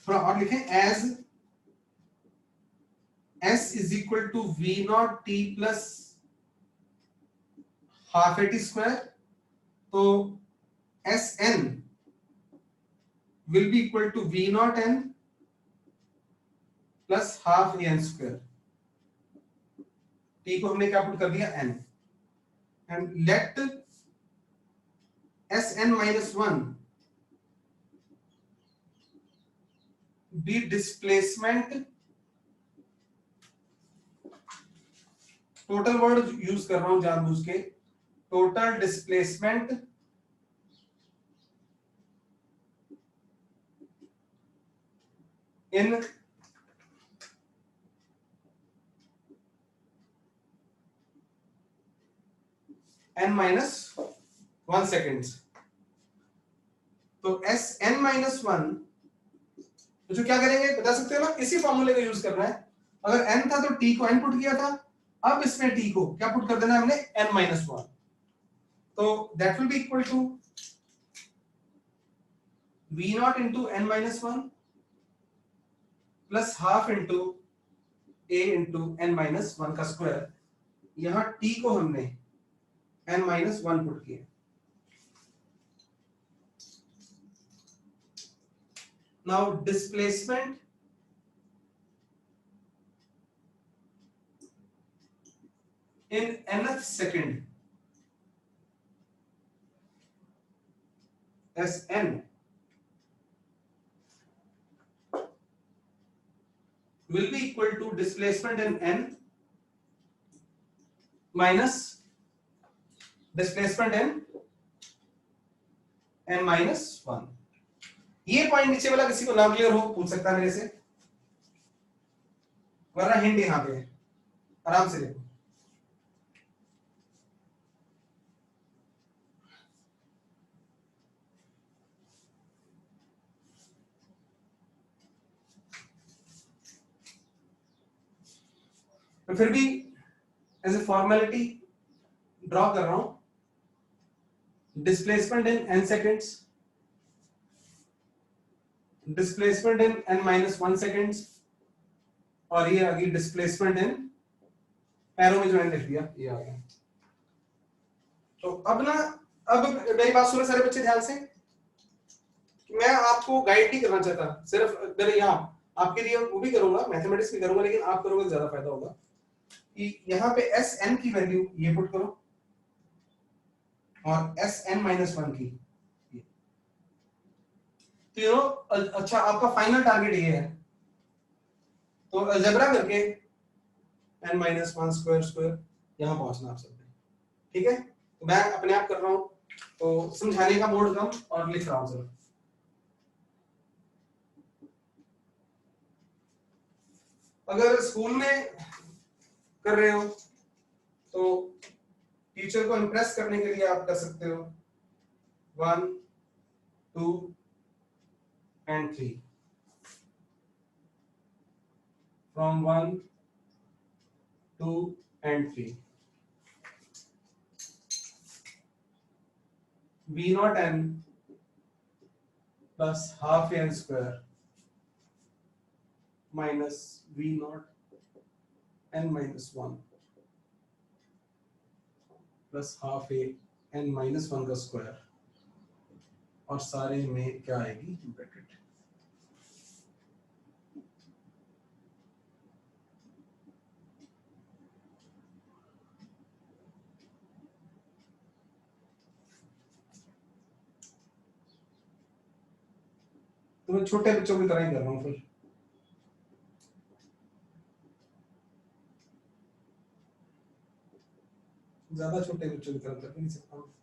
थोड़ा और लिखें, as S is equal to V naught t plus half at square. तो Sn will be equal to V naught n plus half an square. t को हमने क्या put कर दिया, n, and let Sn minus 1 be displacement, total word use कर रहा हूं जानबूझ के, टोटल डिस्प्लेसमेंट इन n minus 1 seconds. तो Sn minus 1, तो जो क्या करेंगे बता सकते हो ना, इसी फॉर्मूले का यूज करना है. अगर n था तो t को n पुट किया था, अब इसमें t को क्या पुट कर देना है हमने, n minus 1. तो that will be equal to v naught into n minus 1 plus half into a into n minus 1 का स्क्वायर. यहां t को हमने n minus 1 पुट किया. Now displacement in nth second, Sn will be equal to displacement in n minus displacement in n minus 1. ये point नीचे वाला किसी को ना क्लियर हो पूछ सकता है मेरे से, वरना हिंट यहां पे है, आराम से देखो. तो फिर भी एज ए फॉर्मेलिटी ड्रॉ कर रहा हूं, displacement in n seconds, displacement in n minus 1 seconds, और ये आ गई डिस्प्लेसमेंट इन, पैरों में जो है लिख दिया, ये आ गया. तो अब ना, अब मेरी बात सुनो सारे बच्चे ध्यान से, मैं आपको गाइड नहीं करना चाहता, सिर्फ मेरे यहाँ आपके लिए वो भी करूंगा, मैथमेटिक्स भी करूंगा, लेकिन आप करोगे तो ज्यादा फायदा होगा. कि यहाँ पे Sn की वैल्यू ये पुट करो और Sn minus 1 की, तो यू नो, अच्छा आपका फाइनल टारगेट ये है, तो अलजेब्रा करके n minus 1 स्क्वायर स्क्वायर यहां पहुंचना आप सबने. ठीक है, तो मैं अपने आप कर रहा हूं, तो समझाने का बोर्ड कम और लिख रहा हूं सिर्फ। अगर स्कूल में कर रहे हो तो टीचर को इम्प्रेस करने के लिए आप कर सकते हो 1 2 and 3, from 1 2 and 3, v naught n plus half n square minus v naught n minus 1 plus half a n minus 1 का स्क्वायर, और सारे में क्या आएगी ब्रैकेट। तो मैं छोटे बच्चों की तरह ही कर रहा हूँ फिर। ज्यादा छोटे बच्चों की तरह कर नहीं सकता हूँ।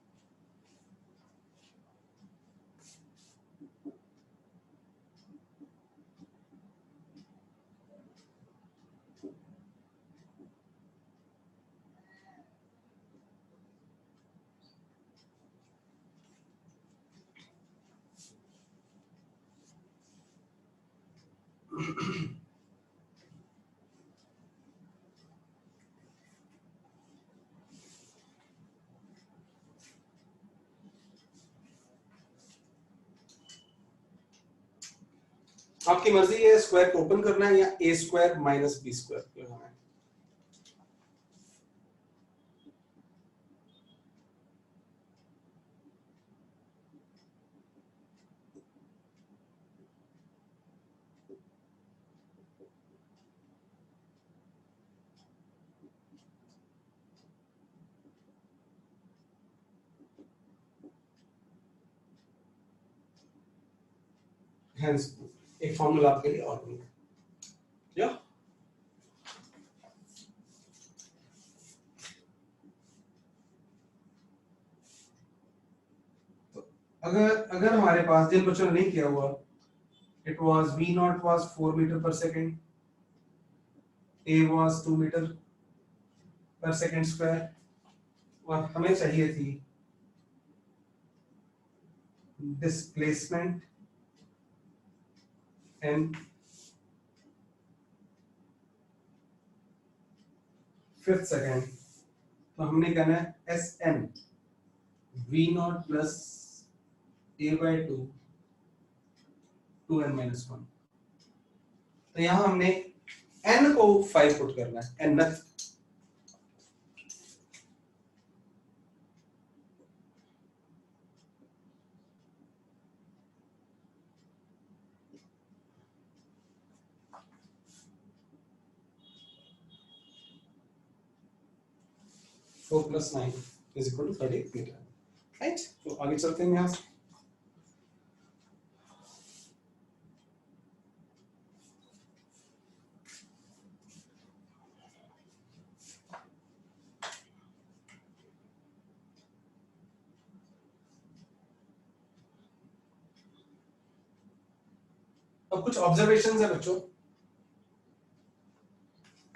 आपकी मर्जी है स्क्वायर को ओपन करना है या ए स्क्वायर माइनस बी स्क्वायर लगाना है। Hence, एक फॉर्मूला आपके लिए और भी या तो अगर हमारे पास जिन बच्चों ने नहीं किया हुआ, it was v naught was 4 meter per second, a was 2 meter per second square, और हमें चाहिए थी डिस्प्लेसमेंट एंड फिफ्थ सेकेंड। तो हमने कहना है s n v naught plus a by two 2n minus 1। तो यहां हमने n को 5 पुट करना है, n नथ 4 plus 9 is equal to 30 metre, right. तो आगे चलते हैं यहाँ से। अब कुछ ऑब्जर्वेशंस है बच्चों,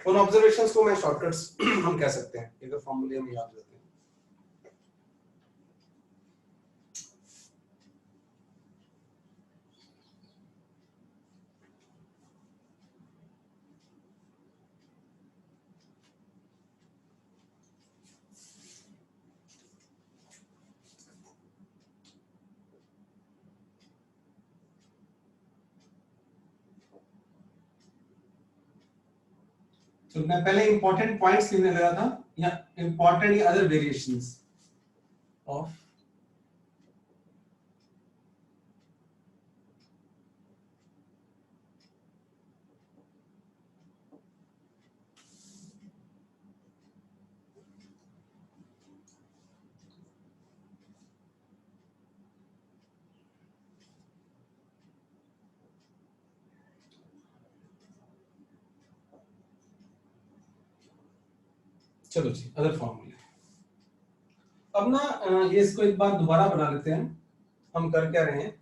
उन ऑब्जर्वेशंस को मैं शॉर्टकट्स हम कह सकते हैं, ये तो फॉर्मूले में याद रहते हैं। तो मैं पहले इंपॉर्टेंट पॉइंट्स लिखने लगा था, या इंपॉर्टेंट या अदर वेरिएशंस ऑफ चलो जी अदर फॉर्मूले। अब ना ये इसको एक बार दोबारा बना लेते हैं, हम कर क्या रहे हैं।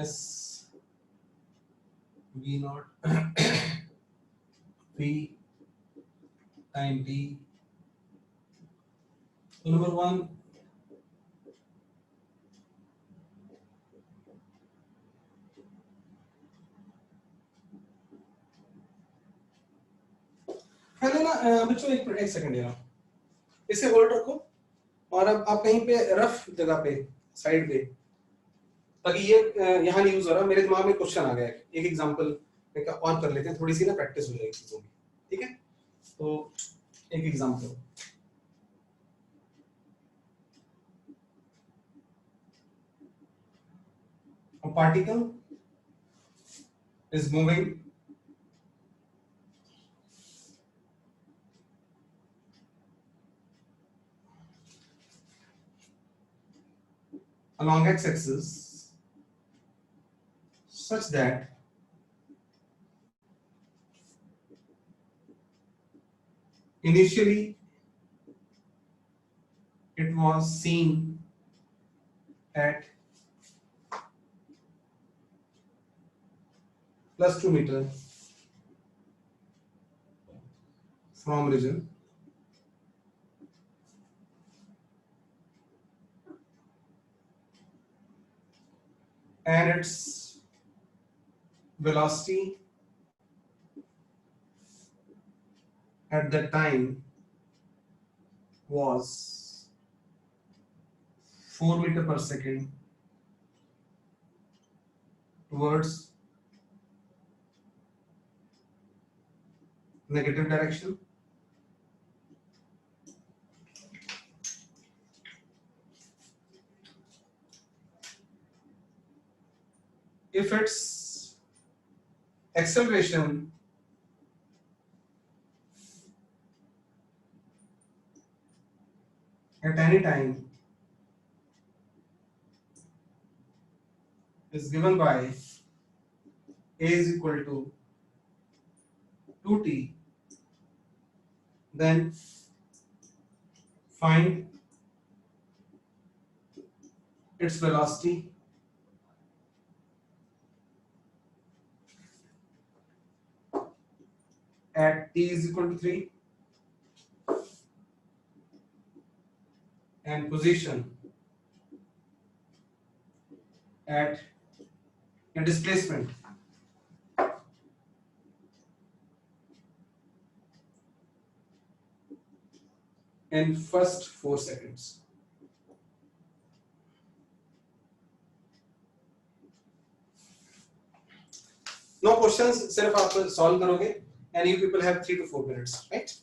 S V not P time T, number 1 पहले ना बच्चों एक सेकंड लेना, इसे होल्ड रखो और अब आप कहीं पे रफ जगह पे साइड पे, ताकि ये यहाँ नहीं यूज हो रहा। मेरे दिमाग में क्वेश्चन आ गया है, एक एग्जांपल ऑन कर लेते हैं, थोड़ी सी ना प्रैक्टिस हो जाएगी चीजों की, ठीक है। तो एक example, a particle is moving along x-axis such that initially it was seen at plus 2 meter from origin, and its velocity at that time was 4 meter per second towards negative direction. If its acceleration at any time is given by a is equal to 2t, then find its velocity at t is equal to 3 and position at a displacement in first 4 seconds. No questions, सिर्फ आप solve करोगे, and you people have 3 to 4 minutes, right?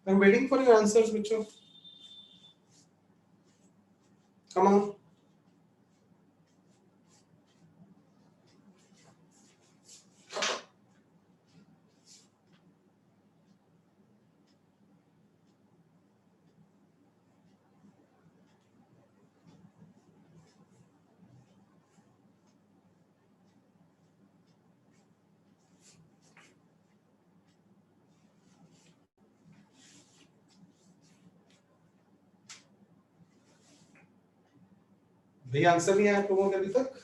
I'm waiting for your answers, बच्चों. Come on. भैया answer नहीं आया आप लोगों के अभी तक.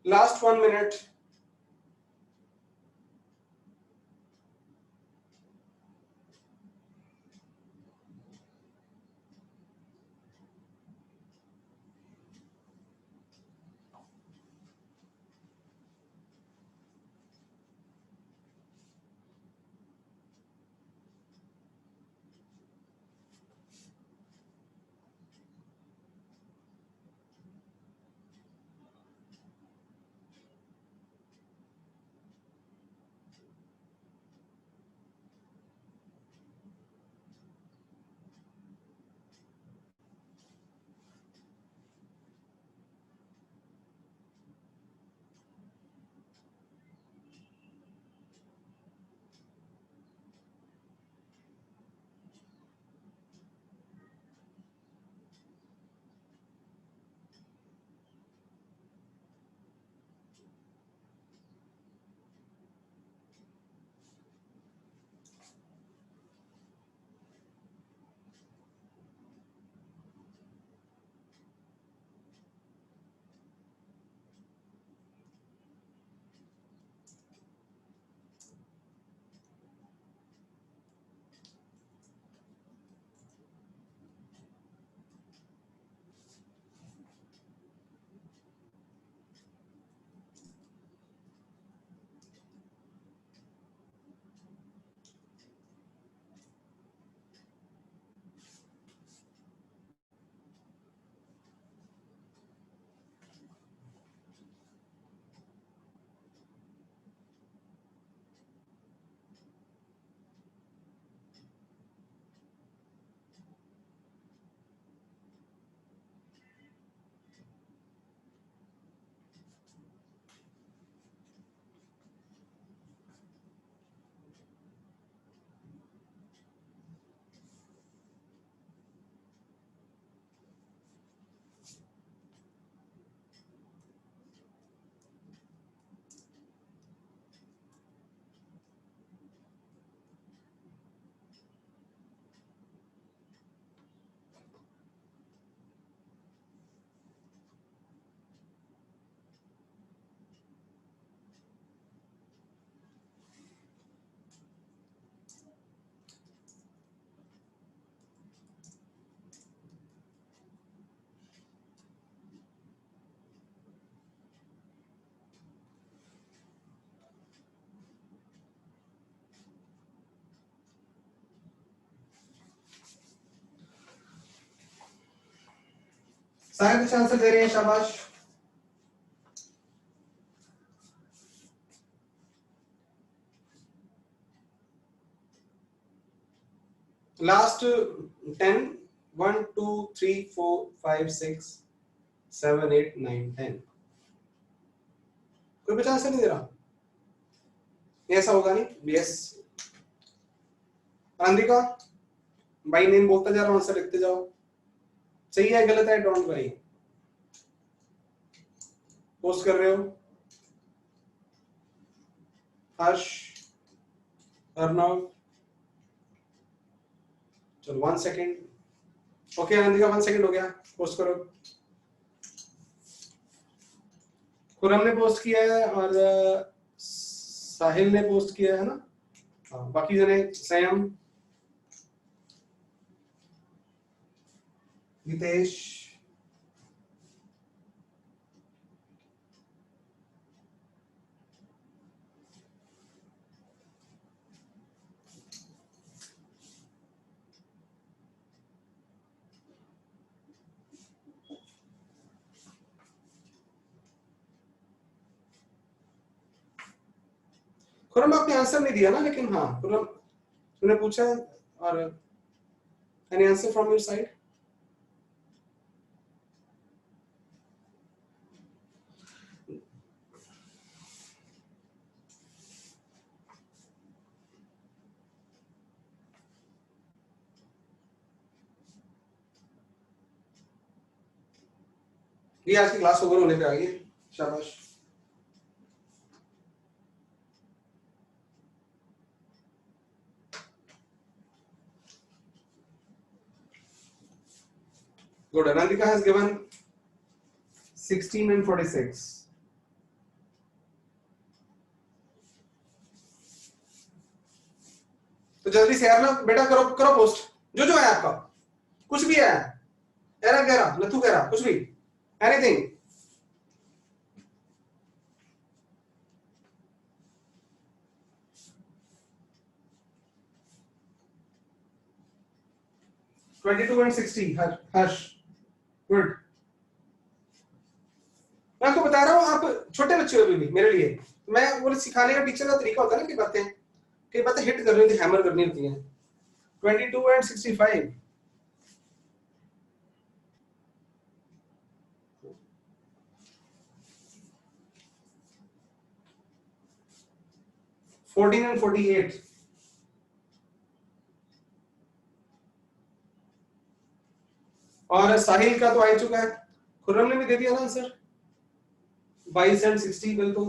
Last 1 minute. सारे कुछ आंसर दे रहे हैं, शाबाश. Last 10. 1 2 3 4 5 6 7 8 9 10. कोई बच्चा आंसर नहीं दे रहा. ऐसा होगा नहीं. यस. आंधिका भाई नेम बोलता जा रहा हूं, आंसर लिखते जाओ. सही है गलत है डोंट वरी. पोस्ट कर रहे हो. हर्ष, अर्नव, चलो 1 सेकेंड. ओके आनंदिका 1 सेकंड हो गया, पोस्ट करो। खुरम ने पोस्ट किया है और साहिल ने पोस्ट किया है ना। हाँ, बाकी जने संयम, नितेश, खुरम आपने आंसर नहीं दिया ना, लेकिन हाँ खुरम तूने पूछा और any answer from your side? ये आज की क्लास ओवर होने पे आ गई, शाबाश। Good. Anandika has given 16 and 46. तो जल्दी से यार ना बेटा करो करो पोस्ट, जो जो है आपका, कुछ भी है, एरा कह रहा, नथु कह रहा, कुछ भी, एनीथिंग। $22 and $60 Harsh, good. मैं आपको बता रहा हूँ, आप छोटे बच्चे हो अभी भी मेरे लिए, मैं वो सिखाने का टीचर का तरीका होता है ना कि बातें हिट करनी होती है, हैमर करनी होती है। 22 and 65, $14 and $48, और साहिल का तो आ चुका है, खुर्रम ने भी दे दिया ना आंसर 22 and 60। बिल तो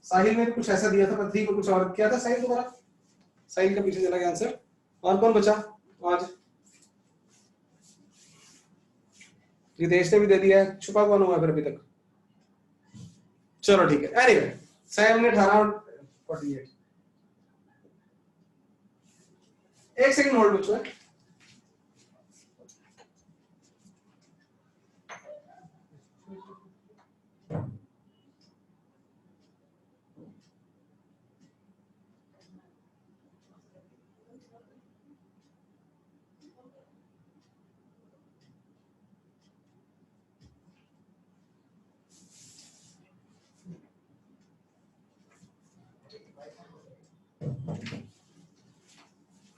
साहिल ने कुछ ऐसा दिया था, पत्नी को कुछ और क्या था साहिल दोबारा, साहिल का पीछे चला गया आंसर। और कौन बचा आज? रितेश ने भी दे दिया है, छुपा कौन हुआ फिर अभी तक? चलो ठीक है, एनीवे सैम ने 18 और 48। एक सेकंड होल्ड बच्चों।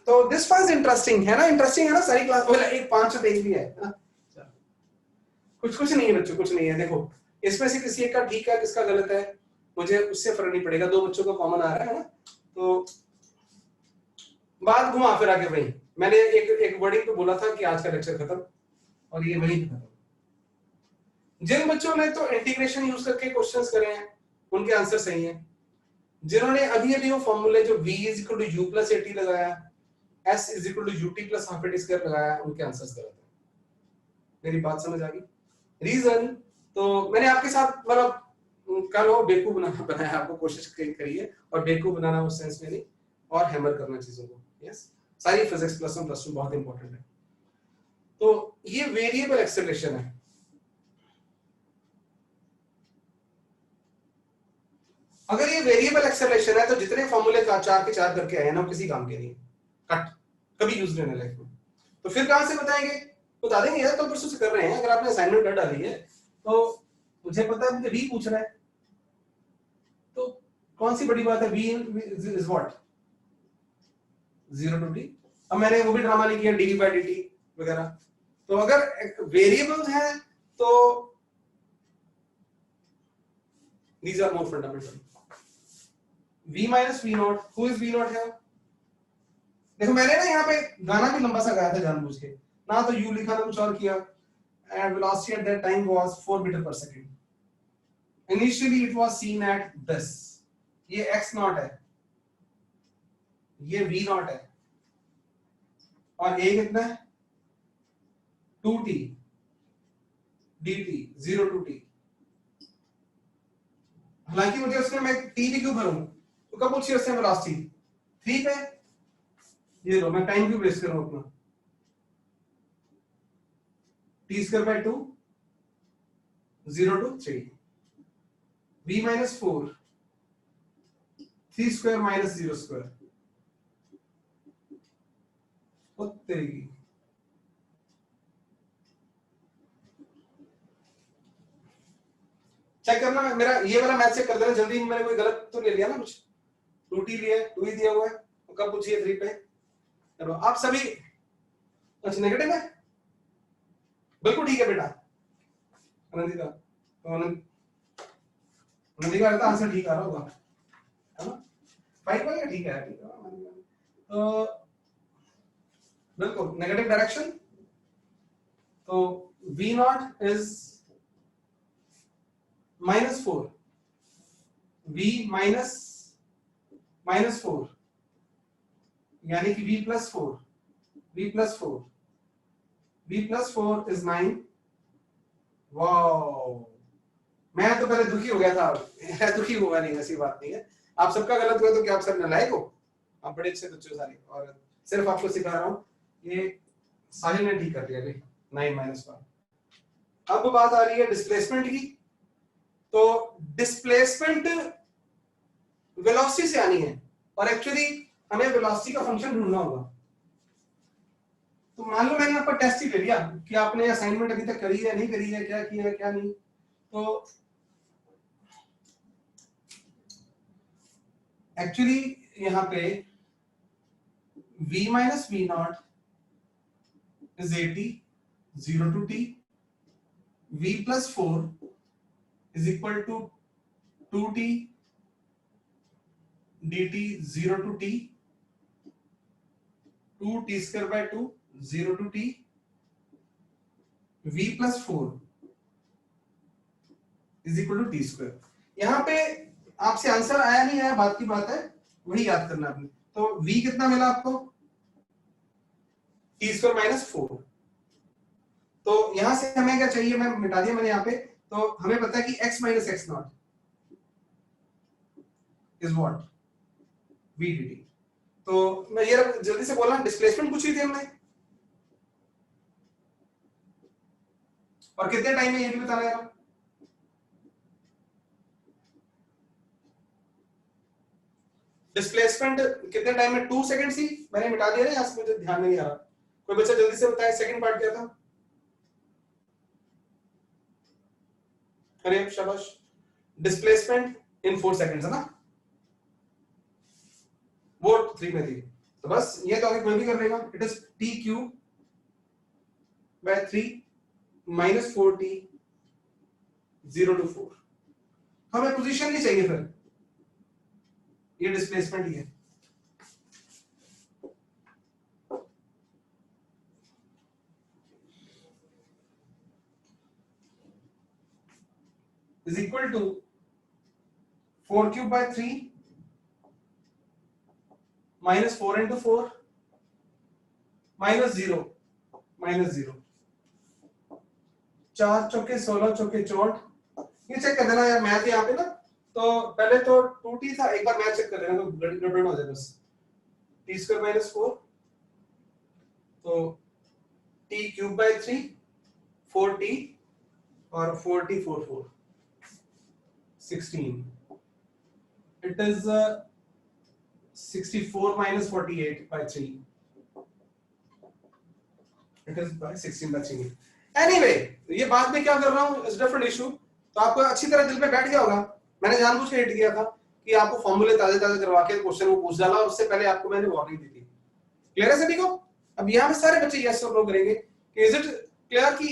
तो दिस वाज इंटरेस्टिंग है ना, इंटरेस्टिंग है ना सारी क्लास, बोला एक 5 पेज भी है ना? कुछ नहीं है बच्चों, कुछ नहीं है। देखो इसमें से किसी एक का ठीक है, किसका गलत है मुझे उससे फर्क नहीं पड़ेगा, 2 बच्चों का कॉमन आ रहा है ना। तो बात घुमा फिरा के भाई, मैंने एक वर्डिंग पे बोला था कि आज का लेक्चर खत्म, और ये वही खत्म। जिन बच्चों ने तो इंटीग्रेशन यूज करके क्वेश्चंस करे हैं उनके आंसर सही हैं। जिन्होंने अभी अभी वो फॉर्मूले जो v = u + at लगाया, s = ut + half at square लगाया, उनके आंसर्स गलत है। मेरी बात समझ आ गई? रीजन तो मैंने आपके साथ मतलब कल वो बेवकूफ बनाया, आपको कोशिश करी है, और बेवकूफ बनाना उस सेंस में नहीं, और हैमर करना चीजों को। यस, सारी फिजिक्स +1 +2 बहुत इंपॉर्टेंट है। तो ये वेरिएबल एक्सेलरेशन है। अगर ये वेरिएबल एक्सेलरेशन है तो जितने फॉर्मूले 4 के 4 करके आए ना, किसी काम के नहीं, कट, कभी यूज नहीं होने लाइफ में। तो फिर कहां से बताएंगे? बता देंगे यार, कल परसों से कर रहे हैं। अगर आपने असाइनमेंट कर डाली है तो मुझे पता है, मुझे v पूछ रहा है, तो कौन सी बड़ी बात है? v is what 0 to t। अब मैंने वो भी ड्रामा नहीं किया dv/dt वगैरह। तो अगर वेरिएबल्स हैं तो these are more fundamental। v - v0, who is v0 here? देखो मैंने ना यहाँ पे गाना भी लंबा सा गाया था जानबूझ के, ना तो u लिखा ना कुछ और किया। and velocity at that time was 4 meter per second। initially it was seen at this, ये x0 है, ये v0 है, और a कितना है? 2t dt 0 to t। हालांकि मुझे उसमें मैं t भी क्यों भरूं, तो कब पूछिए उससे वेलोसिटी 3 पे, ये लो मैं टाइम क्यों वेस्ट करूं अपना, t square by 2 0 to 3 v minus 4 3 square minus 0 square तेरी। चेक करना मेरा ये वाला मैथ चेक कर देना जल्दी, मैंने कोई गलत तो ले लिया ना कुछ, 2t लिया 2 ही दिया हुआ है, तो कब पूछिए 3 पे। चलो आप सभी, अच्छा नेगेटिव है, बिल्कुल ठीक है बेटा नंदिता, तो नंदिता का आंसर ठीक आ रहा होगा है ना, 5 वाला ठीक है, ठीक है तो बिल्कुल नेगेटिव डायरेक्शन, तो v नॉट इज -4 v -4 यानी कि v + 4 v + 4 v + 4 is 9। Wow, मैं तो पहले दुखी हो गया था, दुखी हुआ नहीं, ऐसी बात नहीं है, आप सबका गलत हुआ तो क्या आप सब नालायक हो, आप बड़े अच्छे बच्चे हो सारे, और सिर्फ आपको सिखा रहा हूँ, ये साहिल ने ठीक कर दिया अभी 9 - 1। अब बात आ रही है डिस्प्लेसमेंट की, तो डिस्प्लेसमेंट वेलोसिटी से आनी है, और एक्चुअली हमें वेलोसिटी का फंक्शन ढूंढना होगा। तो मान लो मैंने आपका टेस्ट ही ले लिया कि आपने असाइनमेंट अभी तक करी है नहीं करी है, क्या किया है क्या नहीं, तो एक्चुअली यहाँ पे v - v not is 80 0 to t, v + 4 is equal to 2t dt 0 to t, 2t square by 2 0 to t, v + 4 is equal to t square। यहाँ पे आपसे आंसर आया नहीं आया बात की बात है, वही याद करना आपने। तो v कितना मिला आपको, t स्क्वायर -4, तो यहां से हमें क्या चाहिए, मैं मिटा दिया मैंने यहाँ पे, तो हमें पता है कि x - x naught is what v dt। तो मैं ये जल्दी से बोलना, डिस्प्लेसमेंट पूछी थी हमने, और कितने टाइम में ये भी बताना यार, डिस्प्लेसमेंट कितने टाइम में, 2 सेकंड ही मैंने मिटा दिया ना, यहाँ से मुझे ध्यान नहीं आ रहा, कोई बच्चा जल्दी से बताए सेकंड पार्ट क्या था। अरे शाबाश, डिस्प्लेसमेंट इन 4 सेकंड्स है ना, वो 3 में थी, तो बस ये तो आगे कोई भी कर लेगा, it is t³ / 3 - 4t 0 to 4। हमें पोजीशन नहीं चाहिए, फिर ये डिस्प्लेसमेंट ही है, is equal to 4³ / 3 - 4 × 4 -0 -0, 4 चौके 16 चौके 64। ये चेक कर देना यार मैथ यहाँ पे ना, तो पहले तो 2t था, एक बार मैथ चेक कर लेना तो गड़बड़ हो जाए बस, t स्क्वायर -4 तो t³ / 3 4t और 4t 4 4 16, it is 64 - 48 / 3, it is by 16 / 3। Anyway, ये बाद में क्या कर रहा हूँ इज डिफरेंट इशू, तो आपको अच्छी तरह दिल में बैठ गया होगा, मैंने जानबूझ के हिट किया था कि आपको फॉर्मूले ताजे ताजे करवा के क्वेश्चन को पूछ डाला, और उससे पहले आपको मैंने वार्निंग दी थी। क्लियर है सभी को? अब यहाँ पे सारे बच्चे यस और नो करेंगे कि इज इट क्लियर कि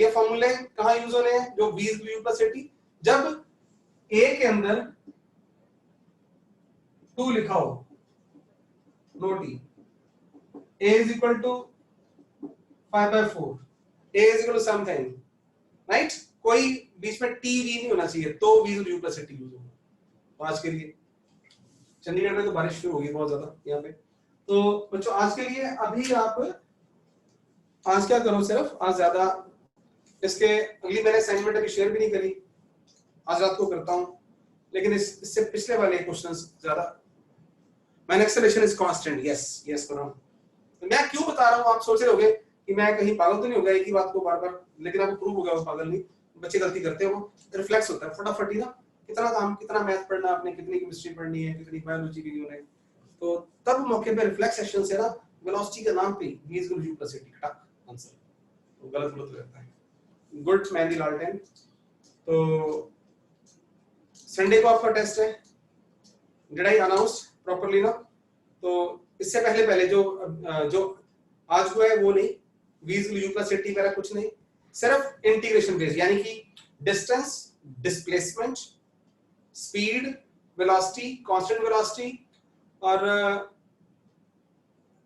ये फॉर्मूले कहाँ यूज होने हैं, जो v u + 80, जब a के अंदर 2 लिखा हो, no t, a is equal to 5/4, a is equal to something, right, कोई बीच में टी वी नहीं होना चाहिए, तो v u + 80 यूज होगा। तो आज के लिए चंडीगढ़ में तो बारिश शुरू होगी बहुत ज्यादा यहाँ पे, तो बच्चों आज के लिए अभी आप आज क्या करो, सिर्फ आज ज्यादा इसके अगली मैंने असाइनमेंट अभी शेयर भी नहीं करी, आज रात को करता हूँ, लेकिन इससे पिछले वाले क्वेश्चंस ज्यादा। Man acceleration is constant, yes yes करो। तो मैं क्यों बता रहा हूँ, आप सोच रहे होंगे कि मैं कहीं पागल तो नहीं हो गया एक ही बात को बार बार, लेकिन आपको प्रूव हो गया वो पागल नहीं, बच्चे गलती करते हैं, वो रिफ्लेक्स होता है फटाफट ही ना, कितना काम, कितना मैथ पढ़ना आपने, कितनी केमिस्ट्री पढ़नी है, कितनी बायोलॉजी की उन्हें, तो तब मौके पे रिफ्लेक्स एक्शन से ना वेलोसिटी के नाम पे v is equal to u plus at खटाक आंसर, तो गलत गलत हो जाता है। गुड मेहंदी लालटेन। तो संडे को आपका टेस्ट है, डिड आई अनाउंस प्रॉपर्ली ना? तो इससे पहले जो आज हुआ है वो नहीं, v is equal to u plus at वगैरह कुछ नहीं, सिर्फ इंटीग्रेशन बेस्ड, यानी कि distance, displacement, speed, velocity, constant velocity और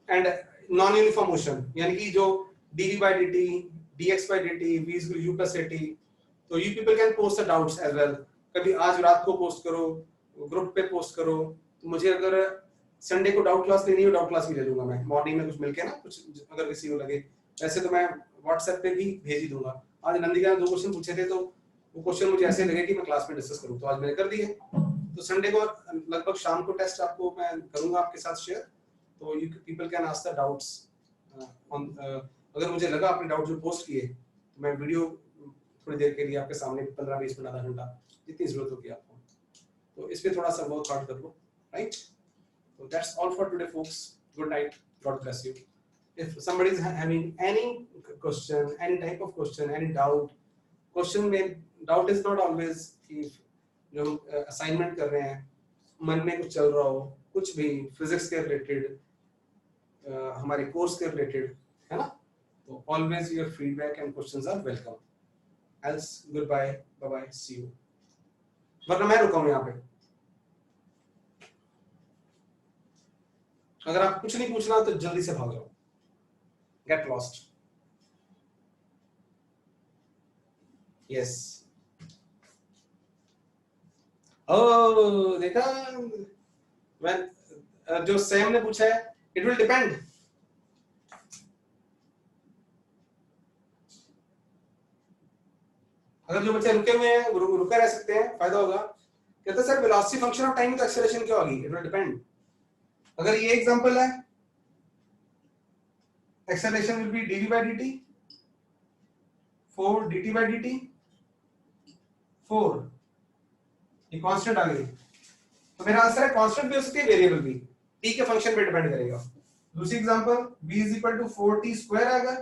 एंड नॉन यूनिफॉर्म मोशन, यानी कि जो dv by dt, dx by dt, v is equal to u plus at। तो you people can post the doubts as well, कभी आज रात को post करो, ग्रुप पे पोस्ट करो, तो मुझे अगर संडे को डाउट क्लास लेनी हो, डाउट क्लास भी ले लूंगा मैं, मॉर्निंग में कुछ मिलके ना, कुछ अगर किसी को लगे, वैसे तो मैं व्हाट्सएप पे भी भेज ही दूंगा। आज नंदिका ने 2 क्वेश्चन पूछे थे, तो वो क्वेश्चन मुझे ऐसे लगे कि मैं क्लास में डिस्कस करूं, तो आज मैंने कर दिए। तो संडे को लगभग शाम को टेस्ट आपको मैं करूंगा आपके साथ शेयर, तो you people can ask the doubts on, अगर मुझे लगा आपने डाउट जो पोस्ट किए तो मैं वीडियो थोड़ी देर के लिए आपके सामने 15-20 मिनट, आधा घंटा, जितनी जरूरत होगी आपको, तो इस पे थोड़ा सा बहुत हार्ड कर लो, right? So that's all for today, folks. Good night. God bless you. If somebody is having any question, any type of question, any doubt, doubt is not always कि जो assignment कर रहे हैं, मन में कुछ चल रहा हो, कुछ भी physics के related, हमारे course के related, है ना? तो always your feedback and questions are welcome. Else goodbye, bye bye, see you. वरना मैं रुका हूँ यहाँ पे। अगर आप कुछ नहीं पूछना तो जल्दी से भाग जाओ, गेट लॉस्ट। यस, ओ देखा, मैं जो सैम ने पूछा है, इट विल डिपेंड। अगर जो बच्चे रुके हुए हैं रुके रह सकते हैं, फायदा होगा। कहते sir velocity function of time तो एक्सेलरेशन क्या होगी? It will depend. अगर ये एग्जांपल है, acceleration will be dv by dt, 4 dt by dt, 4 ये कांस्टेंट आ गई, तो मेरा आंसर है कांस्टेंट भी हो सकती है, वेरिएबल भी, t के फंक्शन पे डिपेंड करेगा। दूसरी example v is equal to 4t square आएगा,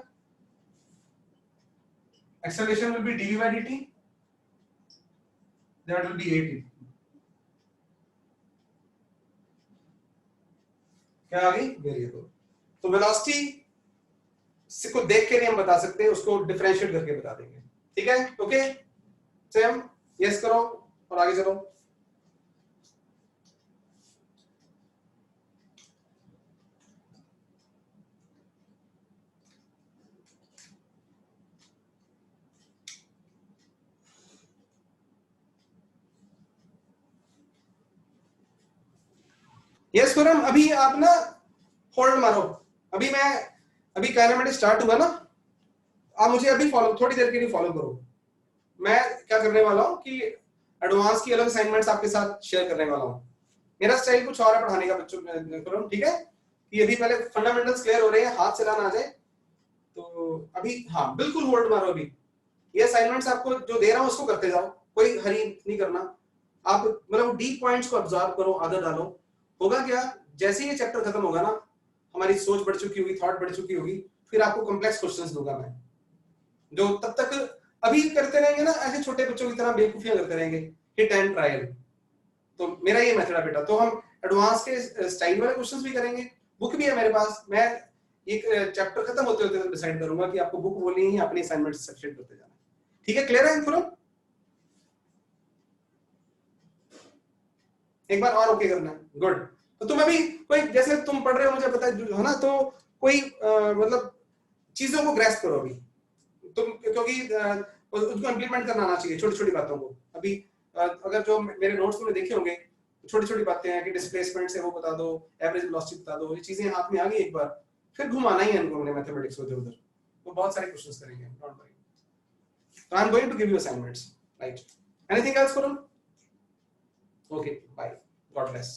acceleration will be dv by dt, that will be 8t। क्या आ गई? वेरिएबल। तो वेलोसिटी से को देख के नहीं हम बता सकते, उसको डिफरेंशिएट करके बता देंगे, ठीक है? ओके सेम, यस करो और आगे चलो। यस खुरम, अभी आप ना होल्ड मारो, अभी काइनेमेटिक स्टार्ट हुआ ना, आप मुझे अभी फॉलो, थोड़ी देर के लिए फॉलो करो। मैं क्या करने वाला हूँ कि एडवांस की अलग असाइनमेंट्स आपके साथ शेयर करने वाला हूँ। मेरा स्टाइल कुछ और है पढ़ाने का बच्चों को, ठीक है? कि यदि पहले फंडामेंटल्स क्लियर हो रहे हैं, हाथ चलाना आ जाए, तो अभी हाँ बिल्कुल होल्ड मारो। अभी ये असाइनमेंट्स आपको जो दे रहा हूँ उसको करते जाओ, कोई हरी नहीं करना। आप मतलब डीप पॉइंट्स को ऑब्जर्व करो, आदत डालो। होगा क्या, जैसे ही ये चैप्टर खत्म होगा ना, हमारी सोच बढ़ चुकी होगी, थॉट बढ़ चुकी होगी, फिर आपको कॉम्प्लेक्स क्वेश्चंस दूंगा मैं, जो तब तक अभी करते रहेंगे ना, ऐसे छोटे बच्चों की तरह बेवकूफियां करते रहेंगे, हिट एंड ट्रायल। तो मेरा ये मेथड है बेटा। तो हम एडवांस के स्टाइल वाले क्वेश्चंस भी करेंगे, बुक भी है मेरे पास। मैं एक चैप्टर खत्म होते होते डिसाइड करूंगा कि आपको बुक बोलनी है, अपनी असाइनमेंट सेट करते जाना, ठीक है? क्लियर है पूरा? एक बार और ओके करना है, गुड। तो तुम अभी कोई, जैसे तुम पढ़ रहे हो मुझे पता है ना, तो कोई मतलब चीजों को ग्रैस्प करो अभी तुम, क्योंकि उसको इंप्लीमेंट करना आना चाहिए, छोटी छोटी बातों को। अभी अगर जो मेरे नोट्स तुमने देखे होंगे, छोटी छोटी बातें हैं कि डिस्प्लेसमेंट से वो बता दो, एवरेज वेलोसिटी बता दो, ये चीजें हाथ में आ गई एक बार, फिर घुमाना ही है इनको हमने मैथमेटिक्स को इधर उधर। तो बहुत सारे क्वेश्चंस करेंगे, don't worry. So I'm going to give you assignments, right? Anything else, Kurun? Okay, bye. God bless.